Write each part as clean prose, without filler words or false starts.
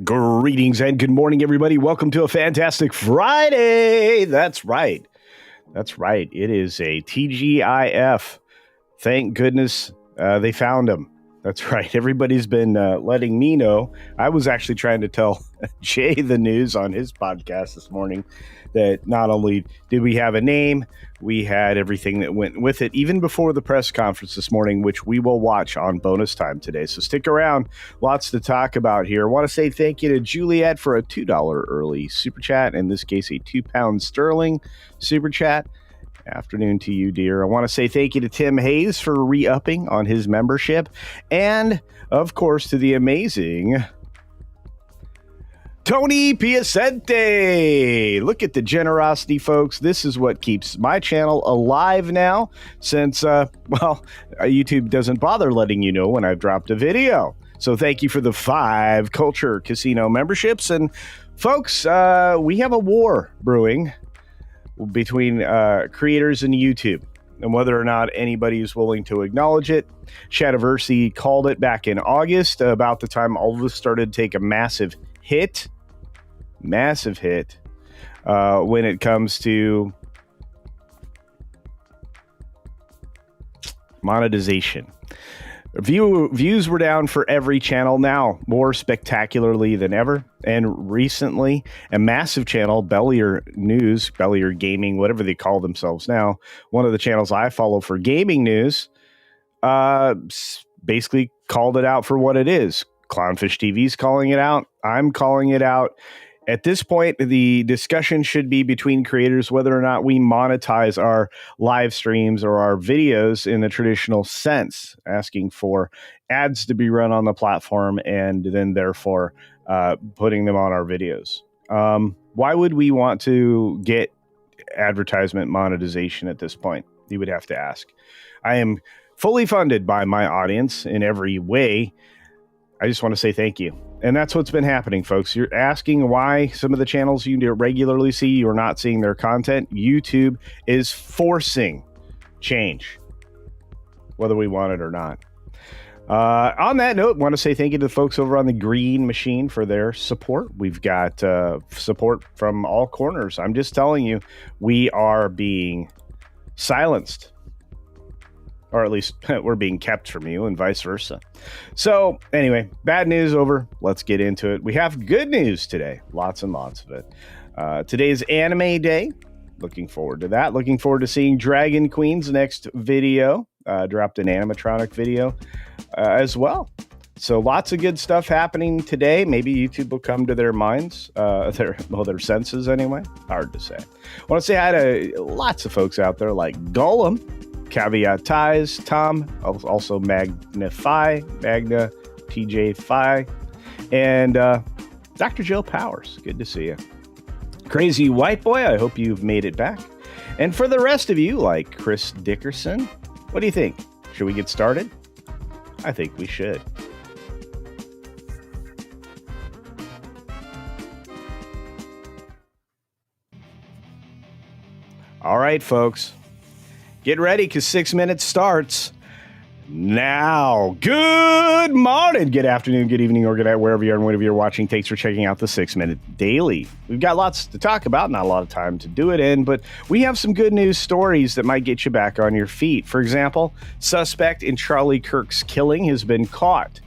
Greetings and good morning, everybody. Welcome to a fantastic Friday. That's right. It is a TGIF. Thank goodness they found him. That's right. Everybody's been letting me know. I was actually trying to tell Jay the news on his podcast this morning that not only did we have a name, we had everything that went with it, even before the press conference this morning, which we will watch on bonus time today. So stick around. Lots to talk about here. I want to say thank you to Juliet for a $2 early super chat. In this case, a £2 sterling super chat. Afternoon to you, dear. I want to say thank you to Tim Hayes for re-upping on his membership. And, of course, to the amazing Tony Piacente. Look at the generosity, folks. This is what keeps my channel alive now since, YouTube doesn't bother letting you know when I've dropped a video. So thank you for the 5 CultureCasino memberships. And, folks, we have a war brewing between creators and YouTube, and whether or not anybody is willing to acknowledge it. Shadiverse called it back in August, about the time all of us started to take a massive hit when it comes to monetization. Views were down for every channel now, more spectacularly than ever. And recently, a massive channel, Bellier News, Bellier Gaming, whatever they call themselves now, one of the channels I follow for gaming news, basically called it out for what it is. Clownfish TV's calling it out. I'm calling it out. At this point, the discussion should be between creators whether or not we monetize our live streams or our videos in the traditional sense, asking for ads to be run on the platform and then therefore putting them on our videos. Why would we want to get advertisement monetization at this point? You would have to ask. I am fully funded by my audience in every way. I just want to say thank you. And that's what's been happening, folks. You're asking why some of the channels you regularly see, you're not seeing their content. YouTube is forcing change, whether we want it or not. On that note, I want to say thank you to the folks over on the Green Machine for their support. We've got support from all corners. I'm just telling you, we are being silenced. Or at least we're being kept from you and vice versa. So anyway, bad news over. Let's get into it. We have good news today. Lots and lots of it. Today's Anime Day. Looking forward to that. Looking forward to seeing Dragon Queen's next video. Dropped an animatronic video as well. So lots of good stuff happening today. Maybe YouTube will come to their minds, their senses anyway. Hard to say. I want to say hi to lots of folks out there like Gollum, Caveat Ties, Tom, also Magna, TJ Phi, and Dr. Jill Powers. Good to see you. Crazy White Boy, I hope you've made it back. And for the rest of you, like Chris Dickerson, what do you think? Should we get started? I think we should. All right, folks. Get ready, because 6 minutes starts now. Good morning, good afternoon, good evening, or good night, wherever you are and whatever you're watching. Thanks for checking out the 6 Minute Daily. We've got lots to talk about, not a lot of time to do it in, but we have some good news stories that might get you back on your feet. For example, suspect in Charlie Kirk's killing has been caught.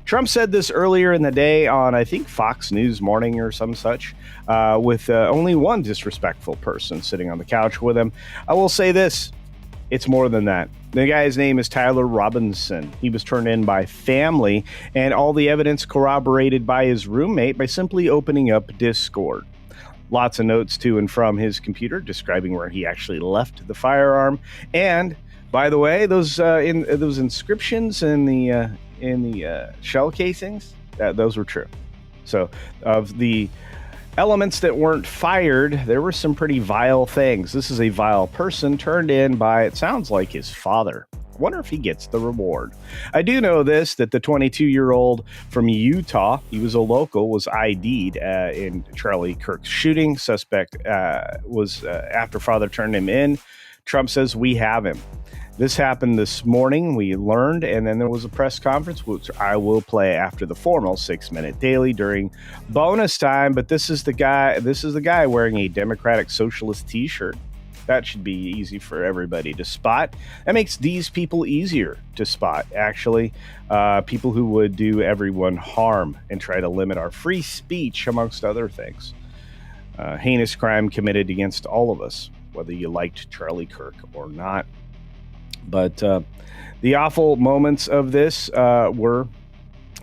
Trump said this earlier in the day on, I think, Fox News Morning or some such, with only one disrespectful person sitting on the couch with him. I will say this. It's more than that. The guy's name is Tyler Robinson. He was turned in by family, and all the evidence corroborated by his roommate by simply opening up Discord. Lots of notes to and from his computer describing where he actually left the firearm. And by the way, those inscriptions in the shell casings, those were true. So of the elements that weren't fired, there were some pretty vile things. This is a vile person turned in by, it sounds like, his father. I wonder if he gets the reward. I do know this, that the 22-year-old from Utah, he was a local, was ID'd in Charlie Kirk's shooting. Suspect was after father turned him in. Trump says, we have him. This happened this morning, we learned, and then there was a press conference, which I will play after the formal 6-minute daily during bonus time. But this is the guy wearing a Democratic Socialist t-shirt. That should be easy for everybody to spot. That makes these people easier to spot, actually. People who would do everyone harm and try to limit our free speech, amongst other things. Heinous crime committed against all of us, whether you liked Charlie Kirk or not. But the awful moments of this were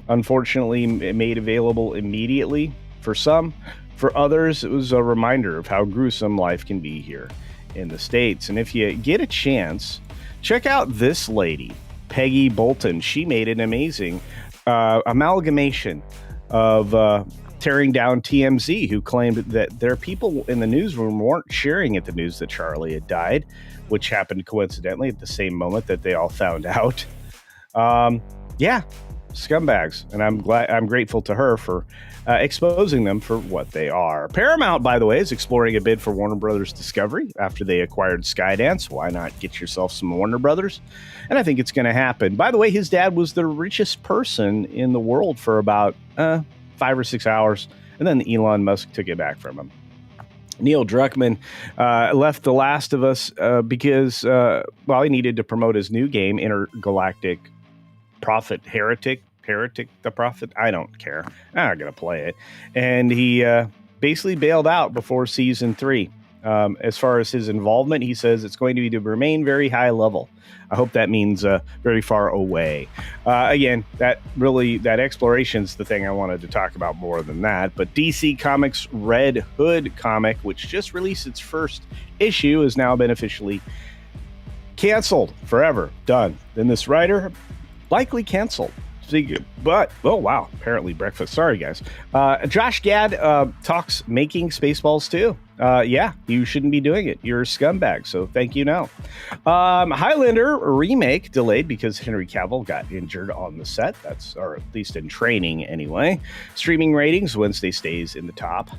unfortunately made available immediately for some. For others, it was a reminder of how gruesome life can be here in the States. And if you get a chance, check out this lady, Peggy Bolton. She made an amazing amalgamation of tearing down TMZ, who claimed that their people in the newsroom weren't cheering at the news that Charlie had died, which happened coincidentally at the same moment that they all found out. Yeah, scumbags. And I'm grateful to her for exposing them for what they are. Paramount, by the way, is exploring a bid for Warner Brothers Discovery after they acquired Skydance. Why not get yourself some Warner Brothers? And I think it's going to happen. By the way, his dad was the richest person in the world for about 5 or 6 hours, and then Elon Musk took it back from him. Neil Druckmann left The Last of Us because, he needed to promote his new game, Intergalactic Prophet Heretic the Prophet. I don't care. I'm not going to play it. And he basically bailed out before season 3. As far as his involvement, he says it's going to be to remain very high level. I hope that means very far away. Again, that exploration's the thing I wanted to talk about more than that. But DC Comics' Red Hood comic, which just released its first issue, has now been officially canceled forever. Done. Then this writer likely canceled. But, oh wow, apparently breakfast. Sorry, guys. Josh Gad talks making Spaceballs too. Yeah, you shouldn't be doing it. You're a scumbag, so thank you now. Highlander remake delayed because Henry Cavill got injured on the set. Or at least in training anyway. Streaming ratings, Wednesday stays in the top.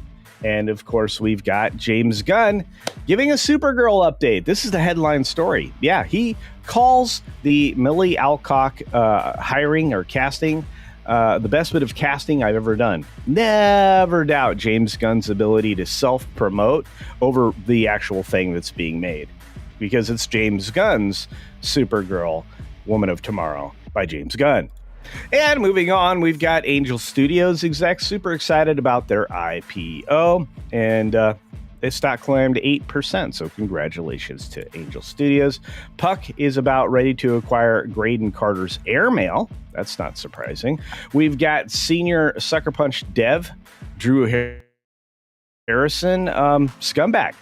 And of course, we've got James Gunn giving a Supergirl update. This is the headline story. Yeah, he calls the Millie Alcock hiring or casting the best bit of casting I've ever done. Never doubt James Gunn's ability to self-promote over the actual thing that's being made, because it's James Gunn's Supergirl, Woman of Tomorrow by James Gunn. And moving on, we've got Angel Studios execs super excited about their IPO, and their stock climbed 8%, so congratulations to Angel Studios. Puck is about ready to acquire Graydon Carter's Airmail. That's not surprising. We've got senior Sucker Punch dev Drew Harrison. Scumbag.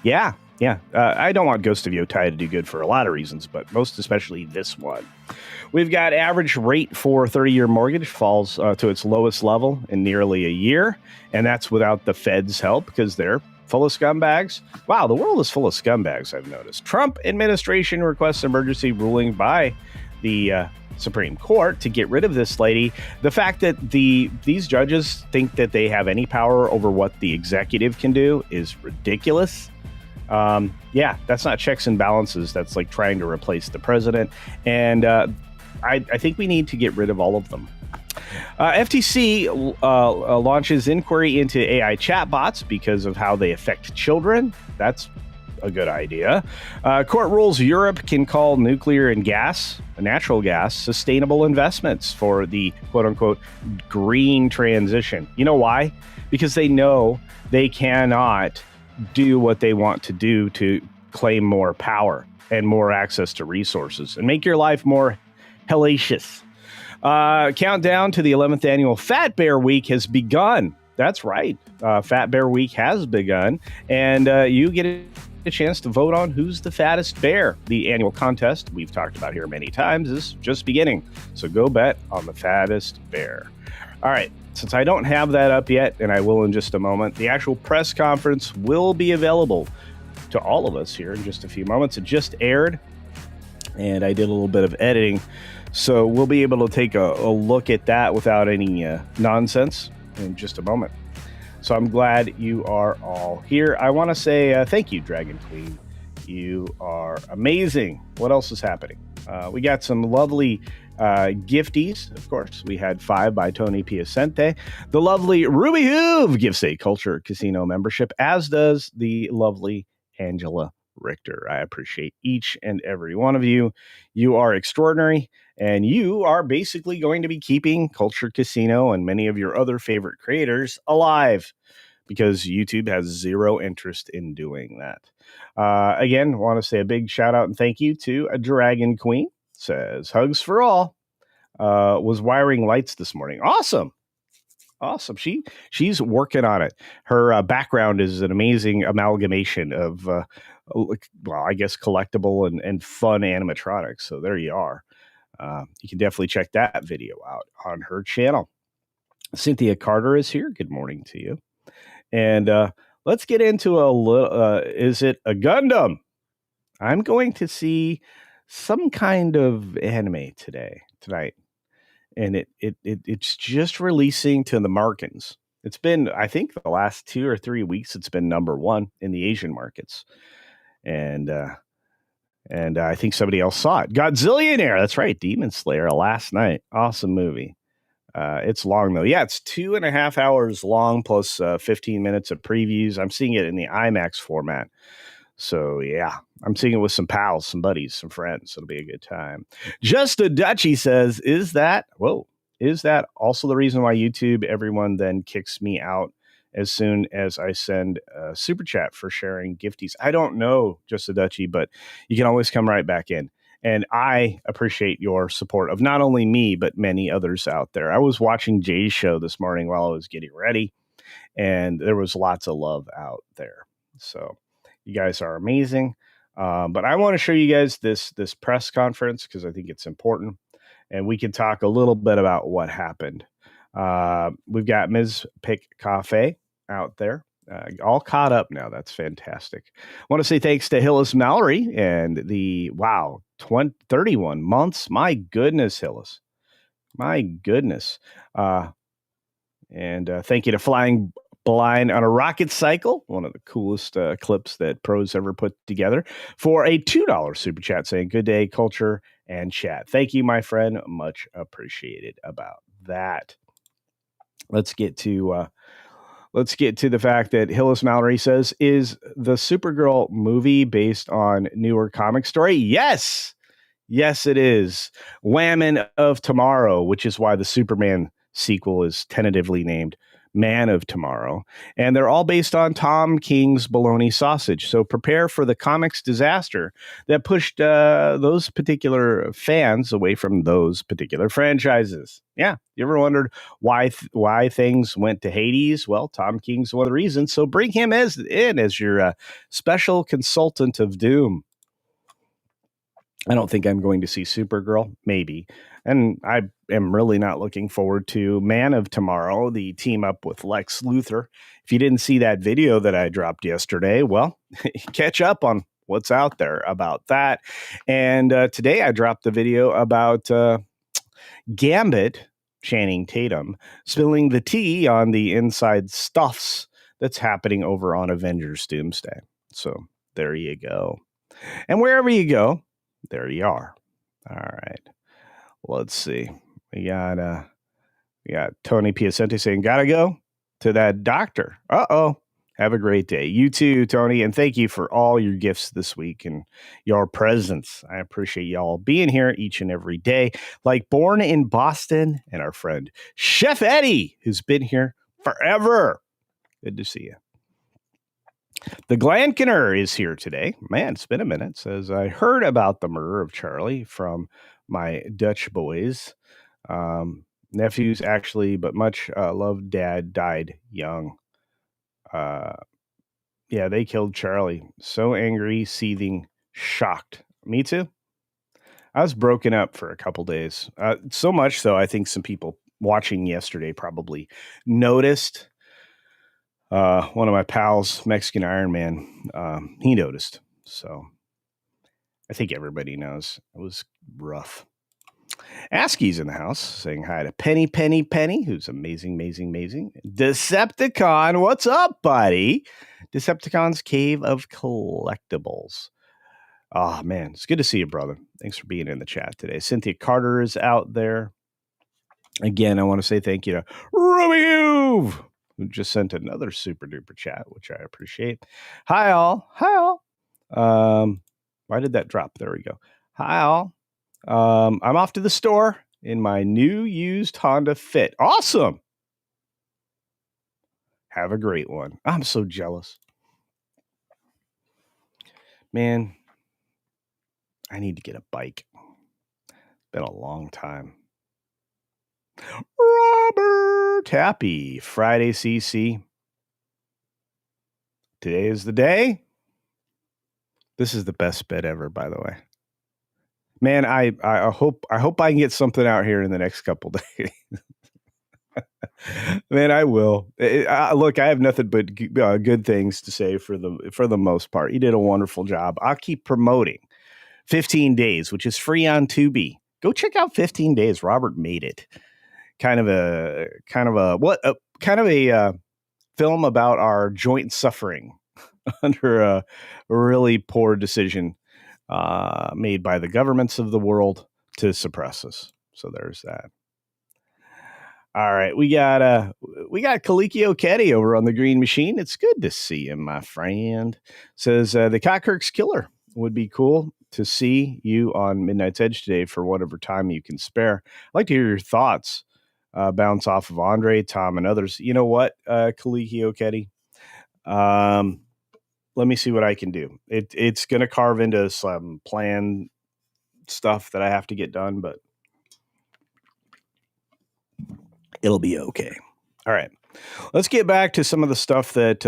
Yeah. I don't want Ghost of Yotai to do good for a lot of reasons, but most especially this one. We've got average rate for 30-year mortgage falls to its lowest level in nearly a year, and that's without the Fed's help because they're full of scumbags. Wow, the world is full of scumbags, I've noticed. Trump administration requests emergency ruling by the Supreme Court to get rid of this lady. The fact that these judges think that they have any power over what the executive can do is ridiculous. That's not checks and balances. That's like trying to replace the president. And I think we need to get rid of all of them. FTC launches inquiry into AI chatbots because of how they affect children. That's a good idea. Court rules Europe can call nuclear and natural gas, sustainable investments for the quote-unquote green transition. You know why? Because they know they cannot do what they want to do to claim more power and more access to resources and make your life more hellacious. Countdown to the 11th annual Fat Bear Week has begun. That's right. Fat Bear Week has begun, and you get a chance to vote on who's the fattest bear. The annual contest we've talked about here many times is just beginning, so go bet on the fattest bear. All right. Since I don't have that up yet, and I will in just a moment, the actual press conference will be available to all of us here in just a few moments. It just aired, and I did a little bit of editing, so we'll be able to take a look at that without any nonsense in just a moment. So I'm glad you are all here. I want to say thank you, Dragon Queen. You are amazing. What else is happening? We got some lovely gifties. Of course, we had 5 by Tony Piacente. The lovely Ruby Hoove gives a Culture Casino membership, as does the lovely Angela Richter. I appreciate each and every one of you. You are extraordinary, and you are basically going to be keeping Culture Casino and many of your other favorite creators alive, because YouTube has zero interest in doing that. Again, want to say a big shout out and thank you to a Dragon Queen. Says, hugs for all. Was wiring lights this morning. Awesome. She's working on it. Her background is an amazing amalgamation of, well, I guess collectible and fun animatronics. So there you are. You can definitely check that video out on her channel. Cynthia Carter is here. Good morning to you. And let's get into a little, is it a Gundam? I'm going to see some kind of anime tonight. And it's just releasing to the Markins. It's been, I think, the last 2 or 3 weeks, it's been #1 in the Asian markets. And I think somebody else saw it. Godzillionaire, that's right, Demon Slayer last night. Awesome movie. It's long, though. Yeah, it's 2.5 hours long, plus 15 minutes of previews. I'm seeing it in the IMAX format. So, yeah, I'm seeing it with some pals, some buddies, some friends. It'll be a good time. Just a Dutchie says, is that also the reason why YouTube, everyone then kicks me out as soon as I send a super chat for sharing gifties? I don't know, Just a Dutchie, but you can always come right back in. And I appreciate your support of not only me, but many others out there. I was watching Jay's show this morning while I was getting ready, and there was lots of love out there. So you guys are amazing. But I want to show you guys this press conference because I think it's important. And we can talk a little bit about what happened. We've got Ms. Pick Cafe out there. All caught up now. That's fantastic. I want to say thanks to Hillis Mallory and the 31 months. My goodness, Hillis. My goodness. And thank you to Flying Blind on a Rocket Cycle, one of the coolest clips that pros ever put together, for a $2 super chat saying, good day, culture and chat. Thank you, my friend. Much appreciated about that. Let's get to the fact that Hillis Mallory says, is the Supergirl movie based on newer comic story? Yes, it is. Whammon of Tomorrow, which is why the Superman sequel is tentatively named Man of Tomorrow. And they're all based on Tom King's Bologna Sausage. So prepare for the comics disaster that pushed those particular fans away from those particular franchises. Yeah. You ever wondered why things went to Hades? Well, Tom King's one of the reasons. So bring him as your special consultant of doom. I don't think I'm going to see Supergirl, maybe. And I am really not looking forward to Man of Tomorrow, the team up with Lex Luthor. If you didn't see that video that I dropped yesterday, well, catch up on what's out there about that. And today I dropped the video about Gambit, Channing Tatum, spilling the tea on the inside stuffs that's happening over on Avengers Doomsday. So there you go. And wherever you go, there you are. All right. Let's see. We got Tony Piacente saying, gotta go to that doctor. Uh-oh. Have a great day. You too, Tony. And thank you for all your gifts this week and your presence. I appreciate y'all being here each and every day. Like Born in Boston and our friend Chef Eddie, who's been here forever. Good to see you. The Glankener is here today. Man, it's been a minute. Says, I heard about the murder of Charlie from my Dutch boys. Nephews, actually, but much loved dad died young. Yeah, they killed Charlie. So angry, seething, shocked. Me too. I was broken up for a couple days. So much so, I think some people watching yesterday probably noticed. One of my pals, Mexican Iron Man, he noticed. So I think everybody knows. It was rough. Askey's in the house saying hi to Penny, who's amazing. Decepticon, what's up, buddy? Decepticon's Cave of Collectibles. Oh, man, it's good to see you, brother. Thanks for being in the chat today. Cynthia Carter is out there. Again, I want to say thank you to Ruby Hoove, who just sent another super duper chat, which I appreciate. Hi, all. Hi, all. Why did that drop? There we go. Hi, all. I'm off to the store in my new used Honda Fit. Awesome. Have a great one. I'm so jealous. Man, I need to get a bike. Been a long time. Robert, happy Friday, CC. Today is the day. This is the best bed ever, by the way. Man, I hope I can get something out here in the next couple days. Man, I will. Look, I have nothing but good things to say for the most part. You did a wonderful job. I'll keep promoting 15 Days, which is free on Tubi. Go check out 15 Days. Robert made it. Kind of a film about our joint suffering under a really poor decision made by the governments of the world to suppress us. So there's that. All right, we got Kalikio Ketty over on the Green Machine. It's good to see him, my friend. Says the Kirk's Killer would be cool to see you on Midnight's Edge today for whatever time you can spare. I'd like to hear your thoughts. Bounce off of Andre, Tom, and others. You know what, Kalikio Ketty? Let me see what I can do. It's going to carve into some planned stuff that I have to get done, but it'll be okay. All right, let's get back to some of the stuff that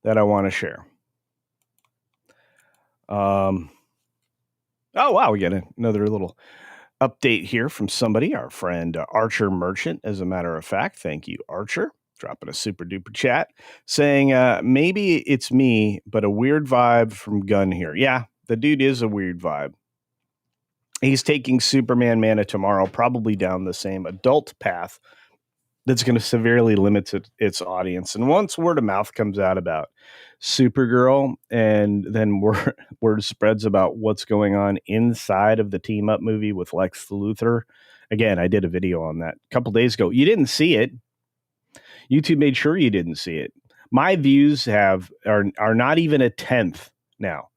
I want to share. Oh wow, we got another little update here from somebody, our friend Archer Merchant. As a matter of fact, thank you, Archer, dropping a super duper chat saying maybe it's me, but a weird vibe from Gunn here. Yeah, the dude is a weird vibe. He's taking Superman Man of Tomorrow probably down the same adult path that's going to severely limit its audience. And once word of mouth comes out about Supergirl, and then word spreads about what's going on inside of the team up movie with Lex Luthor. Again, I did a video on that a couple days ago. You didn't see it. YouTube made sure you didn't see it. My views are not even a tenth now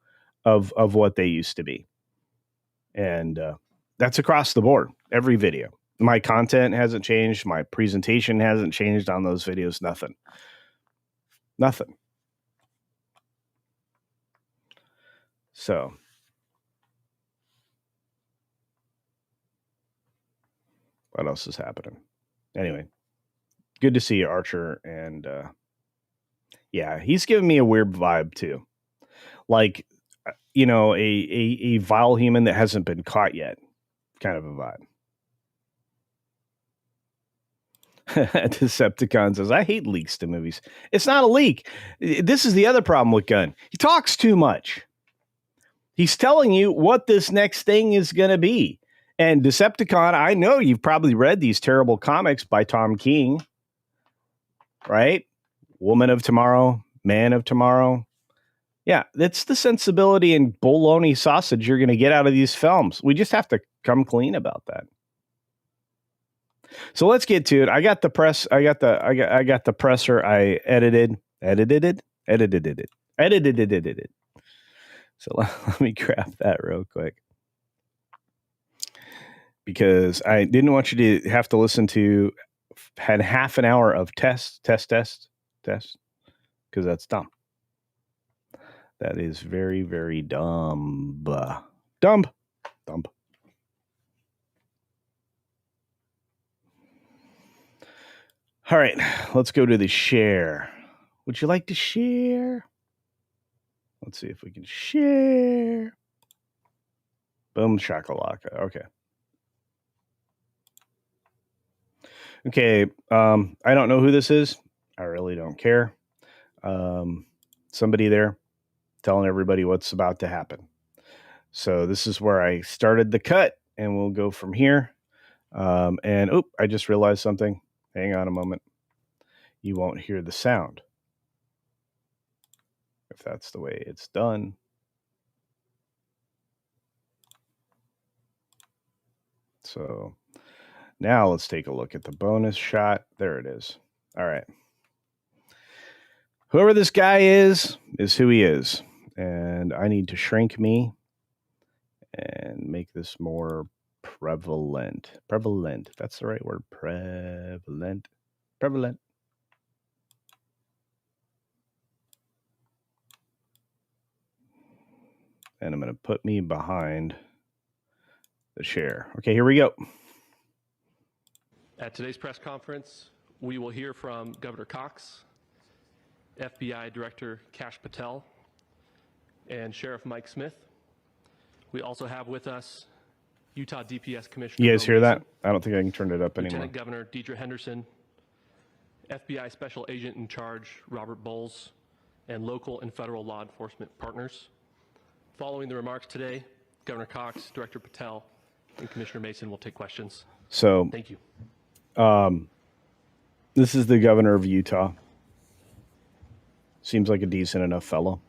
of what they used to be. And that's across the board. Every video. My content hasn't changed. My presentation hasn't changed on those videos. Nothing. So, what else is happening? Anyway, good to see you, Archer. And yeah, he's giving me a weird vibe too. Like, a vile human that hasn't been caught yet. Kind of a vibe. Decepticon says, I hate leaks to movies. It's not a leak. This is the other problem with Gunn. He talks too much. He's telling you what this next thing is going to be. And Decepticon, I know you've probably read these terrible comics by Tom King, right? Woman of Tomorrow, Man of Tomorrow. Yeah, that's the sensibility and bologna sausage you're going to get out of these films. We just have to come clean about that. So let's get to it. I got the press. I got the presser. I edited it. So let me grab that real quick, because I didn't want you to have to listen to had half an hour of test, because that's dumb. That is very, very dumb. Dumb. All right, let's go to the share. Would you like to share? Let's see if we can share. Boom, shakalaka. Okay. I don't know who this is. I really don't care. Somebody there telling everybody what's about to happen. So this is where I started the cut, and we'll go from here. I just realized something. Hang on a moment. You won't hear the sound if that's the way it's done. So now let's take a look at the bonus shot. There it is. All right. Whoever this guy is who he is. And I need to shrink me and make this more prevalent. Prevalent. That's the right word. Prevalent. Prevalent. And I'm going to put me behind the share. Okay, here we go. At today's press conference, we will hear from Governor Cox, FBI Director Kash Patel, and Sheriff Mike Smith. We also have with us Utah DPS Commissioner. You guys hear that? I don't think I can turn it up anymore. Lieutenant Governor Deidre Henderson, FBI Special Agent in Charge Robert Bowles, and local and federal law enforcement partners. Following the remarks today, Governor Cox, Director Patel, and Commissioner Mason will take questions. So, thank you. This is the governor of Utah. Seems like a decent enough fellow.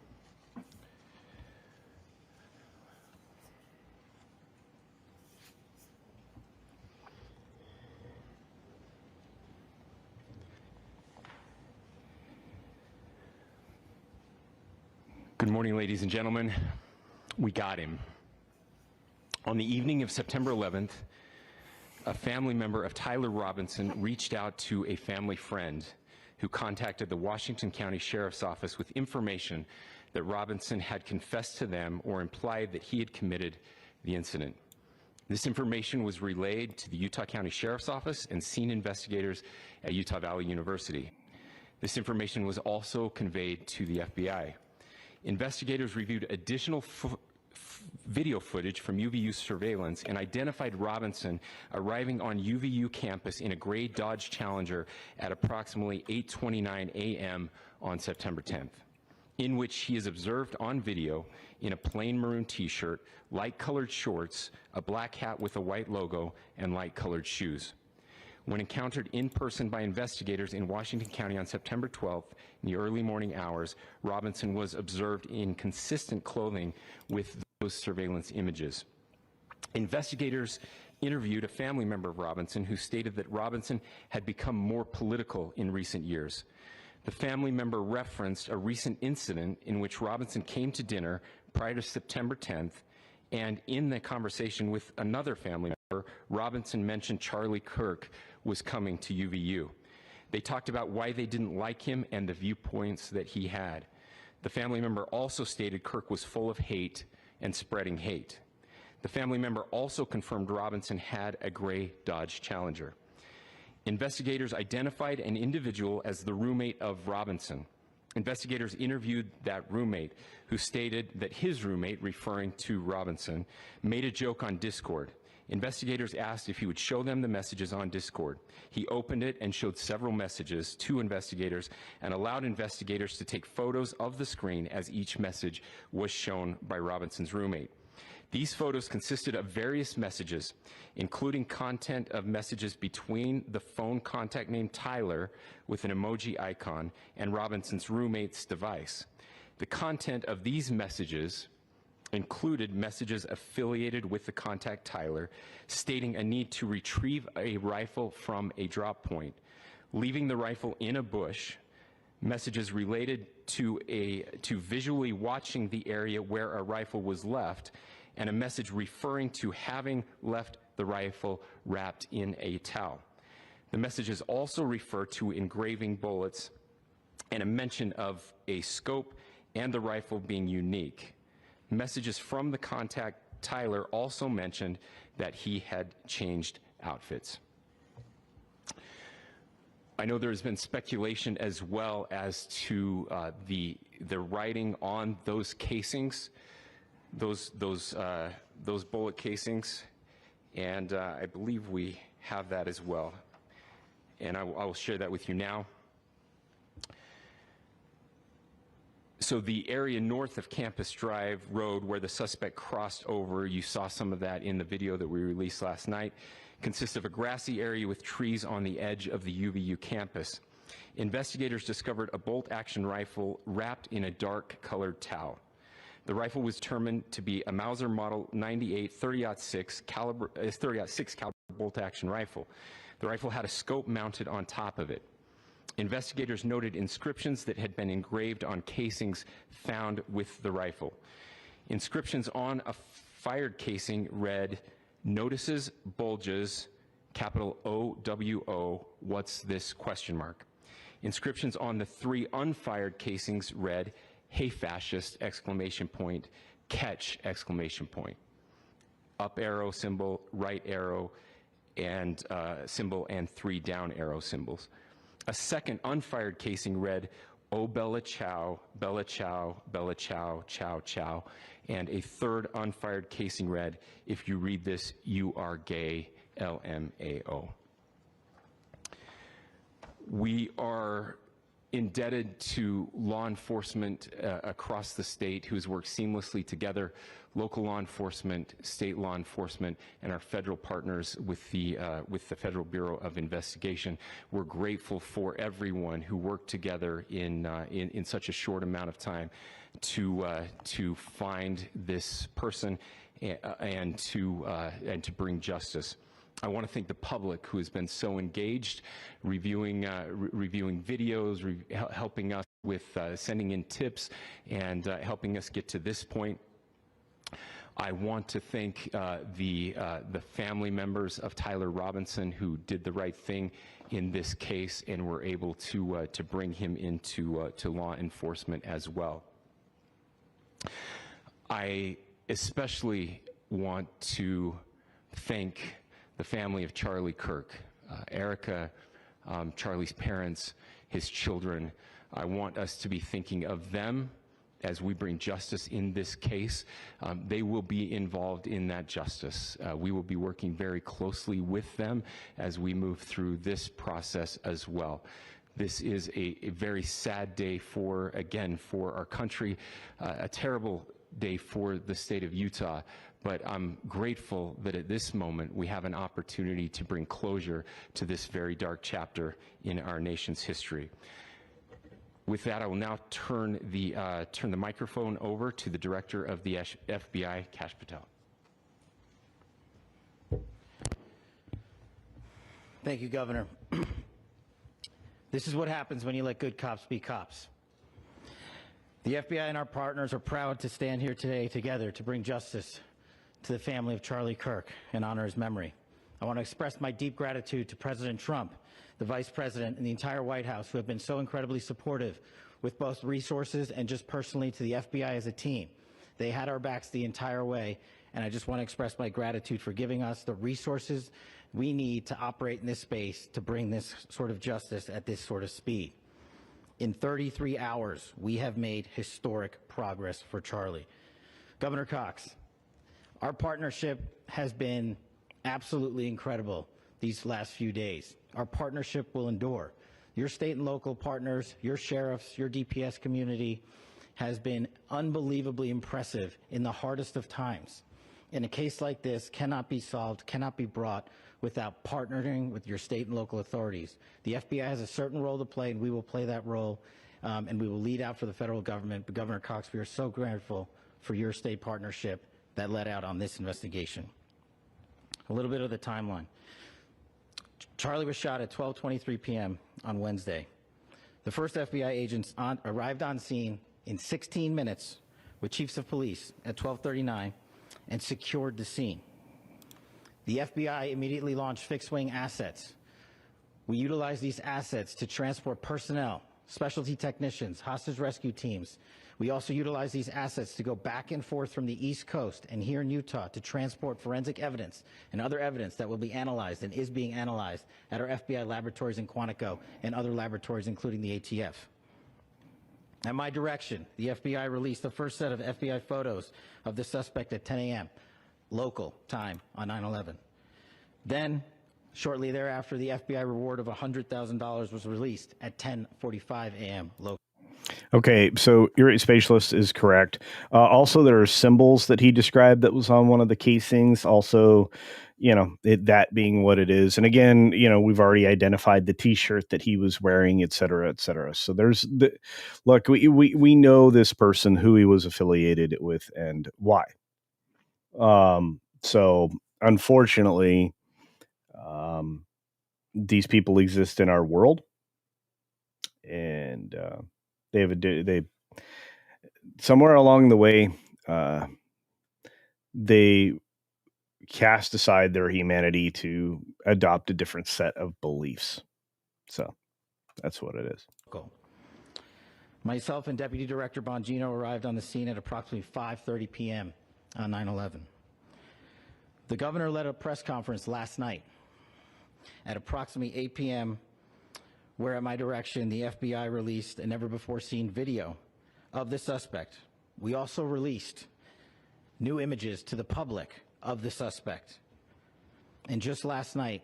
Good morning, ladies and gentlemen. We got him. On the evening of September 11th, a family member of Tyler Robinson reached out to a family friend who contacted the Washington County Sheriff's Office with information that Robinson had confessed to them or implied that he had committed the incident. This information was relayed to the Utah County Sheriff's Office and scene investigators at Utah Valley University. This information was also conveyed to the FBI. Investigators reviewed additional video footage from UVU surveillance and identified Robinson arriving on UVU campus in a gray Dodge Challenger at approximately 8:29 a.m. on September 10th, in which he is observed on video in a plain maroon t-shirt, light-colored shorts, a black hat with a white logo, and light-colored shoes. When encountered in person by investigators in Washington County on September 12th in the early morning hours, Robinson was observed in consistent clothing with those surveillance images. Investigators interviewed a family member of Robinson who stated that Robinson had become more political in recent years. The family member referenced a recent incident in which Robinson came to dinner prior to September 10th, and in the conversation with another family member, Robinson mentioned Charlie Kirk was coming to UVU. They talked about why they didn't like him and the viewpoints that he had. The family member also stated Kirk was full of hate and spreading hate. The family member also confirmed Robinson had a gray Dodge Challenger. Investigators identified an individual as the roommate of Robinson. Investigators interviewed that roommate, who stated that his roommate, referring to Robinson, made a joke on Discord. Investigators asked if he would show them the messages on Discord. He opened it and showed several messages to investigators and allowed investigators to take photos of the screen as each message was shown by Robinson's roommate. These photos consisted of various messages, including content of messages between the phone contact named Tyler with an emoji icon and Robinson's roommate's device. The content of these messages included messages affiliated with the contact Tyler, stating a need to retrieve a rifle from a drop point, leaving the rifle in a bush, messages related to visually watching the area where a rifle was left, and a message referring to having left the rifle wrapped in a towel. The messages also refer to engraving bullets and a mention of a scope and the rifle being unique. Messages from the contact Tyler also mentioned that he had changed outfits. I know there's been speculation as well as to the writing on those casings, those bullet casings, and I believe we have that as well. And I will share that with you now. So the area north of Campus Drive Road where the suspect crossed over, you saw some of that in the video that we released last night, consists of a grassy area with trees on the edge of the UVU campus. Investigators discovered a bolt-action rifle wrapped in a dark-colored towel. The rifle was determined to be a Mauser Model 98 30-06 caliber bolt-action rifle. The rifle had a scope mounted on top of it. Investigators noted inscriptions that had been engraved on casings found with the rifle. Inscriptions on a fired casing read, "Notices, bulges, capital OWO, what's this, question mark." Inscriptions on the 3 unfired casings read, "Hey fascist, exclamation point, catch, exclamation point." Up arrow symbol, right arrow and symbol, and 3 down arrow symbols. A second unfired casing read, "Oh Bella Chow, Bella Chow, Bella Chow, Chow Chow." And a third unfired casing read, "If you read this, you are gay, LMAO." We are indebted to law enforcement across the state who has worked seamlessly together, local law enforcement, state law enforcement, and our federal partners with the Federal Bureau of Investigation. We're grateful for everyone who worked together in such a short amount of time to find this person and to bring justice. I want to thank the public who has been so engaged, reviewing videos, helping us with sending in tips, and helping us get to this point. I want to thank the family members of Tyler Robinson who did the right thing in this case and were able to bring him into to law enforcement as well. I especially want to thank the family of Charlie Kirk, Erica, Charlie's parents, his children. I want us to be thinking of them as we bring justice in this case. They will be involved in that justice. We will be working very closely with them as we move through this process as well. This is a very sad day for our country, a terrible day for the state of Utah, but I'm grateful that at this moment we have an opportunity to bring closure to this very dark chapter in our nation's history. With that, I will now turn the microphone over to the Director of the FBI, Kash Patel. Thank you, Governor. This is what happens when you let good cops be cops. The FBI and our partners are proud to stand here today together to bring justice to the family of Charlie Kirk and honor his memory. I want to express my deep gratitude to President Trump, the Vice President, and the entire White House who have been so incredibly supportive with both resources and just personally to the FBI as a team. They had our backs the entire way, and I just want to express my gratitude for giving us the resources we need to operate in this space to bring this sort of justice at this sort of speed. In 33 hours, we have made historic progress for Charlie. Governor Cox, our partnership has been absolutely incredible these last few days. Our partnership will endure. Your state and local partners, your sheriffs, your DPS community has been unbelievably impressive in the hardest of times. And a case like this cannot be solved, cannot be brought without partnering with your state and local authorities. The FBI has a certain role to play, and we will play that role, and we will lead out for the federal government. But Governor Cox, we are so grateful for your state partnership that led out on this investigation. A little bit of the timeline. Charlie was shot at 12:23 p.m. on Wednesday. The first FBI agents arrived on scene in 16 minutes with chiefs of police at 12:39 and secured the scene. The FBI immediately launched fixed-wing assets. We utilized these assets to transport personnel, specialty technicians, hostage rescue teams. We also utilized these assets to go back and forth from the East Coast and here in Utah to transport forensic evidence and other evidence that will be analyzed and is being analyzed at our FBI laboratories in Quantico and other laboratories, including the ATF. At my direction, the FBI released the first set of FBI photos of the suspect at 10 a.m. local time on 9/11. Then, shortly thereafter, the FBI reward of $100,000 was released at 10:45 a.m. local. Okay, so your spatialist is correct. Also, there are symbols that he described that was on one of the casings. Also, that being what it is. And again, we've already identified the T-shirt that he was wearing, et cetera, et cetera. So look, we know this person, who he was affiliated with, and why. So unfortunately, these people exist in our world, and they somewhere along the way, they cast aside their humanity to adopt a different set of beliefs. So that's what it is. Cool. Myself and Deputy Director Bongino arrived on the scene at approximately 5:30 p.m. on 9/11. The governor led a press conference last night at approximately 8 p.m., where at my direction, the FBI released a never-before-seen video of the suspect. We also released new images to the public of the suspect. And just last night,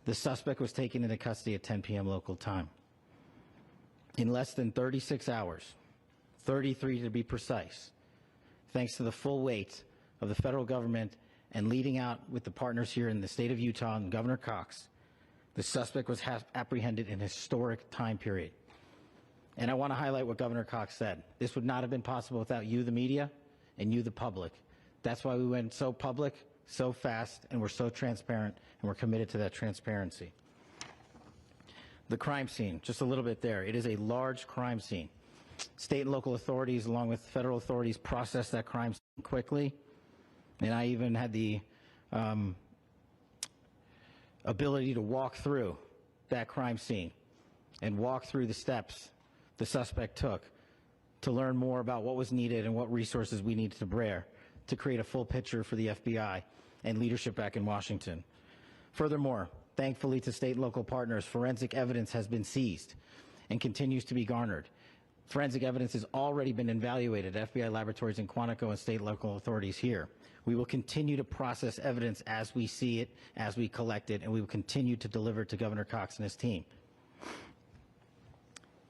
the suspect was taken into custody at 10 p.m. local time. In less than 36 hours, 33 to be precise, thanks to the full weight of the federal government and leading out with the partners here in the state of Utah and Governor Cox, the suspect was apprehended in a historic time period. And I want to highlight what Governor Cox said. This would not have been possible without you, the media, and you, the public. That's why we went so public, so fast, and we're so transparent, and we're committed to that transparency. The crime scene, just a little bit there. It is a large crime scene. State and local authorities, along with federal authorities, processed that crime scene quickly. And I even had the ability to walk through that crime scene and walk through the steps the suspect took to learn more about what was needed and what resources we needed to bear to create a full picture for the FBI and leadership back in Washington. Furthermore, thankfully to state and local partners, forensic evidence has been seized and continues to be garnered. Forensic evidence has already been evaluated at FBI laboratories in Quantico and state and local authorities here. We will continue to process evidence as we see it, as we collect it, and we will continue to deliver to Governor Cox and his team.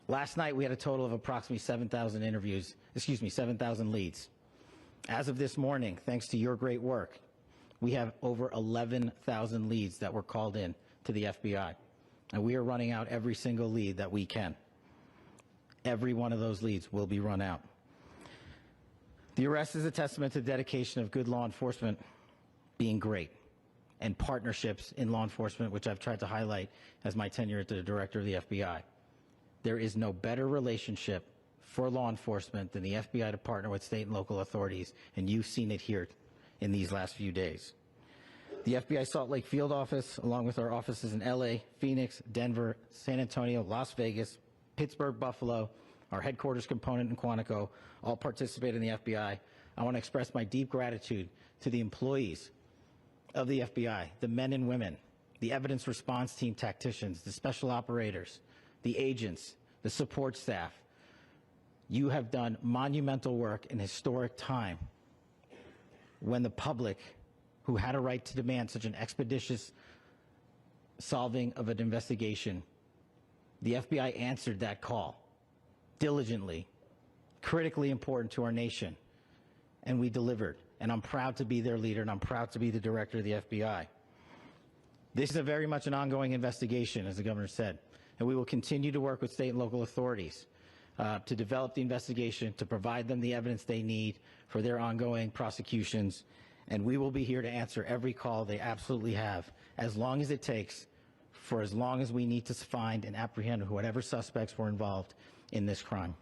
Last night, we had a total of approximately 7,000 leads. As of this morning, thanks to your great work, we have over 11,000 leads that were called in to the FBI. And we are running out every single lead that we can. Every one of those leads will be run out. The arrest is a testament to the dedication of good law enforcement being great, and partnerships in law enforcement, which I've tried to highlight as my tenure as the director of the FBI. There is no better relationship for law enforcement than the FBI to partner with state and local authorities, and you've seen it here in these last few days. The FBI Salt Lake Field Office, along with our offices in LA, Phoenix, Denver, San Antonio, Las Vegas, Pittsburgh, Buffalo, our headquarters component in Quantico, all participate in the FBI. I want to express my deep gratitude to the employees of the FBI, the men and women, the evidence response team tacticians, the special operators, the agents, the support staff. You have done monumental work in historic time when the public, who had a right to demand such an expeditious solving of an investigation, the FBI answered that call diligently, critically important to our nation, and we delivered. And I'm proud to be their leader, and I'm proud to be the director of the FBI. This is a very much an ongoing investigation, as the governor said, and we will continue to work with state and local authorities to develop the investigation, to provide them the evidence they need for their ongoing prosecutions, and we will be here to answer every call they absolutely have, as long as it takes, for as long as we need to find and apprehend whatever suspects were involved in this crime.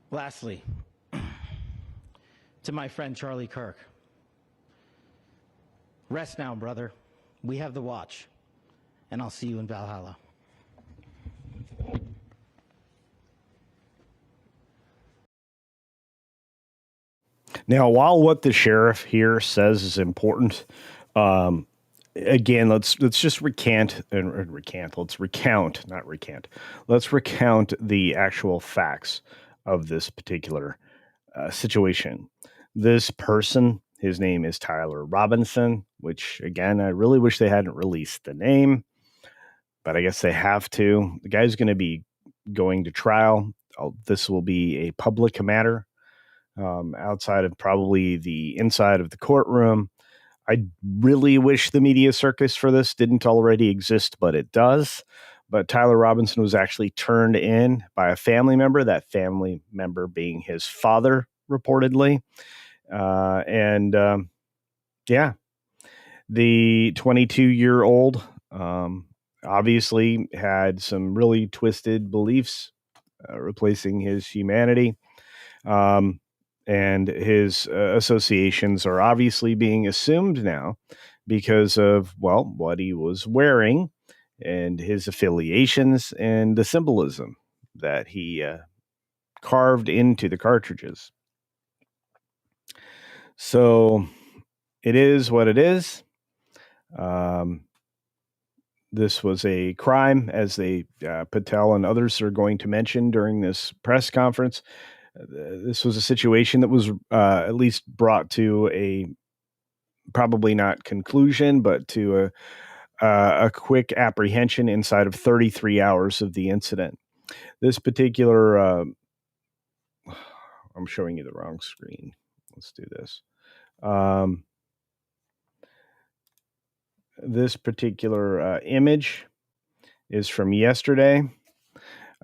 Lastly, to my friend Charlie Kirk, rest now, brother. We have the watch, and I'll see you in Valhalla. Now, while what the sheriff here says is important, again, let's just recount the actual facts of this particular situation. This person, his name is Tyler Robinson, which, again, I really wish they hadn't released the name, but I guess they have to. The guy's going to be going to trial. This will be a public matter outside of probably the inside of the courtroom. I really wish the media circus for this didn't already exist, but it does. But Tyler Robinson was actually turned in by a family member, that family member being his father, reportedly. Yeah, the 22-year-old obviously had some really twisted beliefs, replacing his humanity. And his associations are obviously being assumed now because of, well, what he was wearing and his affiliations and the symbolism that he carved into the cartridges. So it is what it is. This was a crime, as they Patel and others are going to mention during this press conference. This was a situation that was at least brought to a probably not conclusion, but to a quick apprehension inside of 33 hours of the incident. This particular, I'm showing you the wrong screen. Let's do this. This particular image is from yesterday.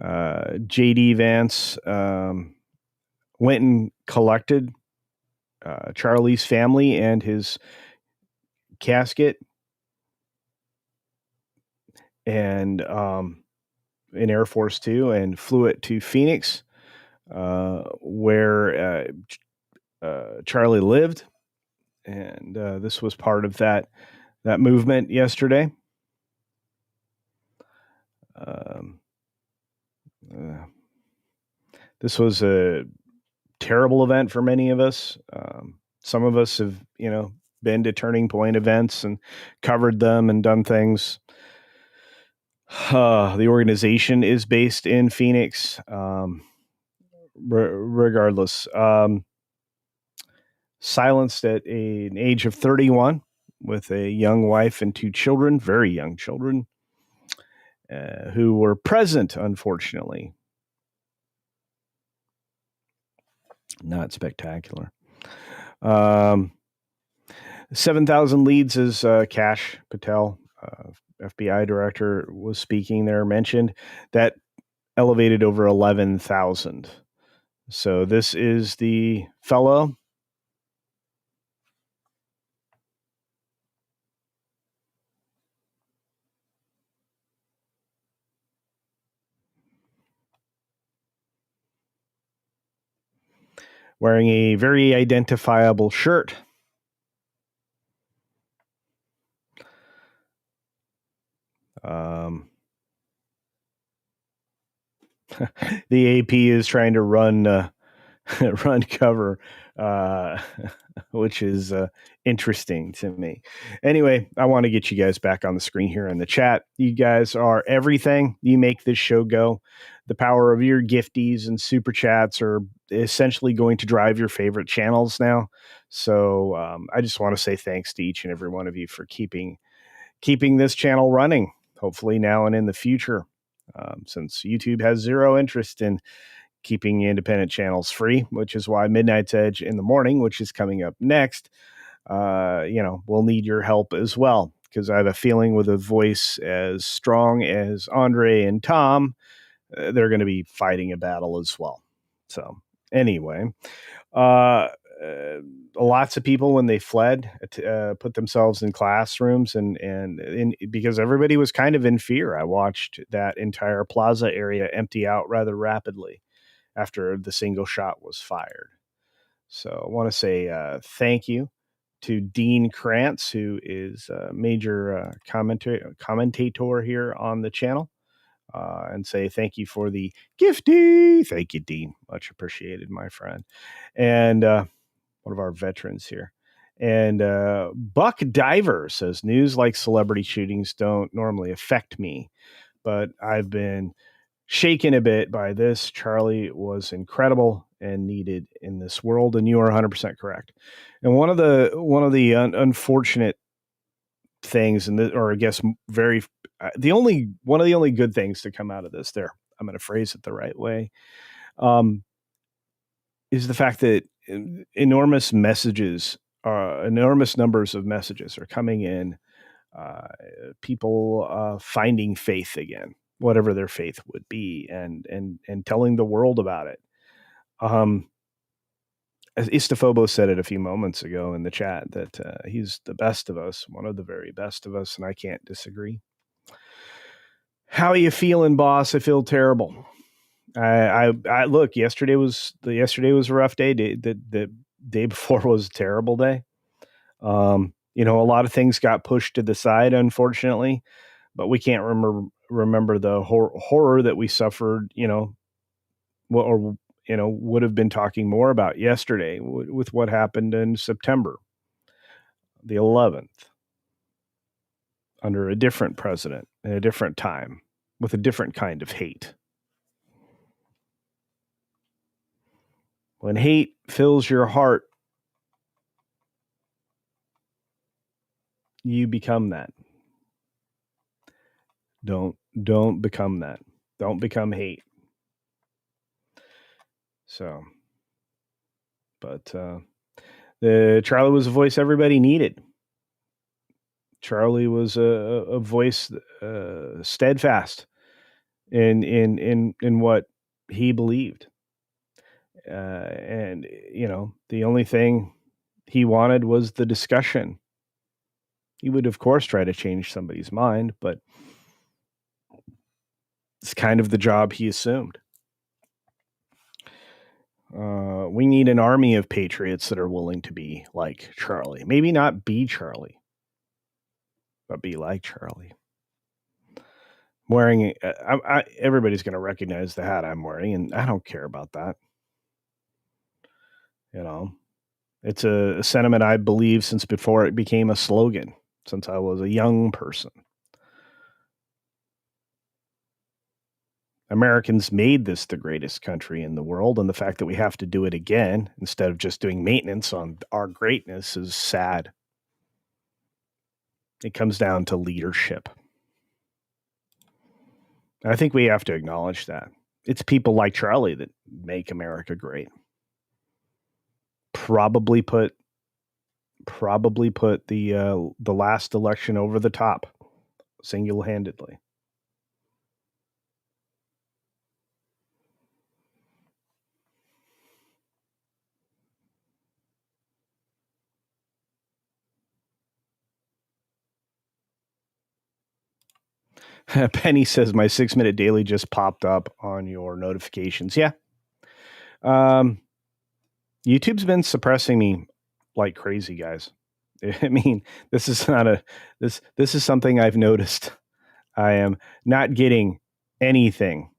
JD Vance went and collected Charlie's family and his casket, and in Air Force Two, and flew it to Phoenix, where Charlie lived, and this was part of that movement yesterday. This was a terrible event for many of us. Some of us have, been to Turning Point events and covered them and done things. The organization is based in Phoenix. Regardless, silenced at an age of 31 with a young wife and 2 children, very young children, who were present, unfortunately. Not spectacular. 7,000 leads, as Kash Patel, FBI director, was speaking there, mentioned that elevated over 11,000. So this is the fellow wearing a very identifiable shirt. The AP is trying to run cover, which is interesting to me. Anyway, I want to get you guys back on the screen here in the chat. You guys are everything. You make this show go. The power of your gifties and super chats are essentially going to drive your favorite channels now. So I just want to say thanks to each and every one of you for keeping this channel running, hopefully now and in the future, since YouTube has zero interest in keeping independent channels free, which is why Midnight's Edge in the morning, which is coming up next, we'll need your help as well, because I have a feeling with a voice as strong as Andre and Tom, they're going to be fighting a battle as well. So anyway, lots of people, when they fled, put themselves in classrooms and because everybody was kind of in fear. I watched that entire plaza area empty out rather rapidly after the single shot was fired. So I want to say thank you to Dean Krantz, who is a major commentator here on the channel, and say thank you for the gifty. Thank you, Dean. Much appreciated, my friend. And one of our veterans here. And Buck Diver says, news like celebrity shootings don't normally affect me, but I've been shaken a bit by this. Charlie was incredible and needed in this world, and you are 100% correct. And one of the unfortunate things, and one of the only good things to come out of this, there, I'm going to phrase it the right way, is the fact that enormous numbers of messages are coming in, people finding faith again, whatever their faith would be, and telling the world about it. As Istophobos said it a few moments ago in the chat, that he's the best of us, one of the very best of us, and I can't disagree. How are you feeling, boss? I feel terrible. I look. Yesterday was a rough day. The day before was a terrible day. A lot of things got pushed to the side, unfortunately, but we can't remember the horror that we suffered. Would have been talking more about yesterday with what happened in September the 11th under a different president in a different time with a different kind of hate. When hate fills your heart, you become that. Don't become that. Don't become hate. So, but Charlie was a voice everybody needed. Charlie was a voice steadfast in what he believed, and the only thing he wanted was the discussion. He would, of course, try to change somebody's mind, but it's kind of the job he assumed. We need an army of patriots that are willing to be like Charlie. Maybe not be Charlie, but be like Charlie. Wearing, everybody's going to recognize the hat I'm wearing, and I don't care about that. It's a sentiment I believe since before it became a slogan, since I was a young person. Americans made this the greatest country in the world, and the fact that we have to do it again instead of just doing maintenance on our greatness is sad. It comes down to leadership. And I think we have to acknowledge that. It's people like Charlie that make America great. Probably put the last election over the top single-handedly. Penny says my 6-minute daily just popped up on your notifications. Yeah. YouTube's been suppressing me like crazy, guys. I mean, this is something I've noticed. I am not getting anything.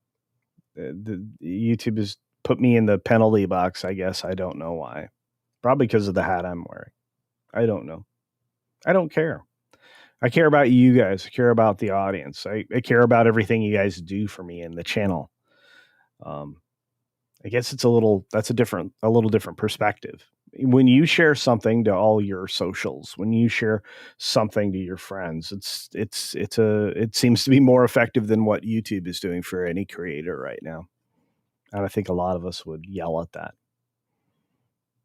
The YouTube has put me in the penalty box, I guess. I don't know why. Probably because of the hat I'm wearing. I don't know. I don't care. I care about you guys. I care about the audience. I care about everything you guys do for me in the channel. I guess it's a little different perspective. When you share something to all your socials, when you share something to your friends, it seems to be more effective than what YouTube is doing for any creator right now. And I think a lot of us would yell at that.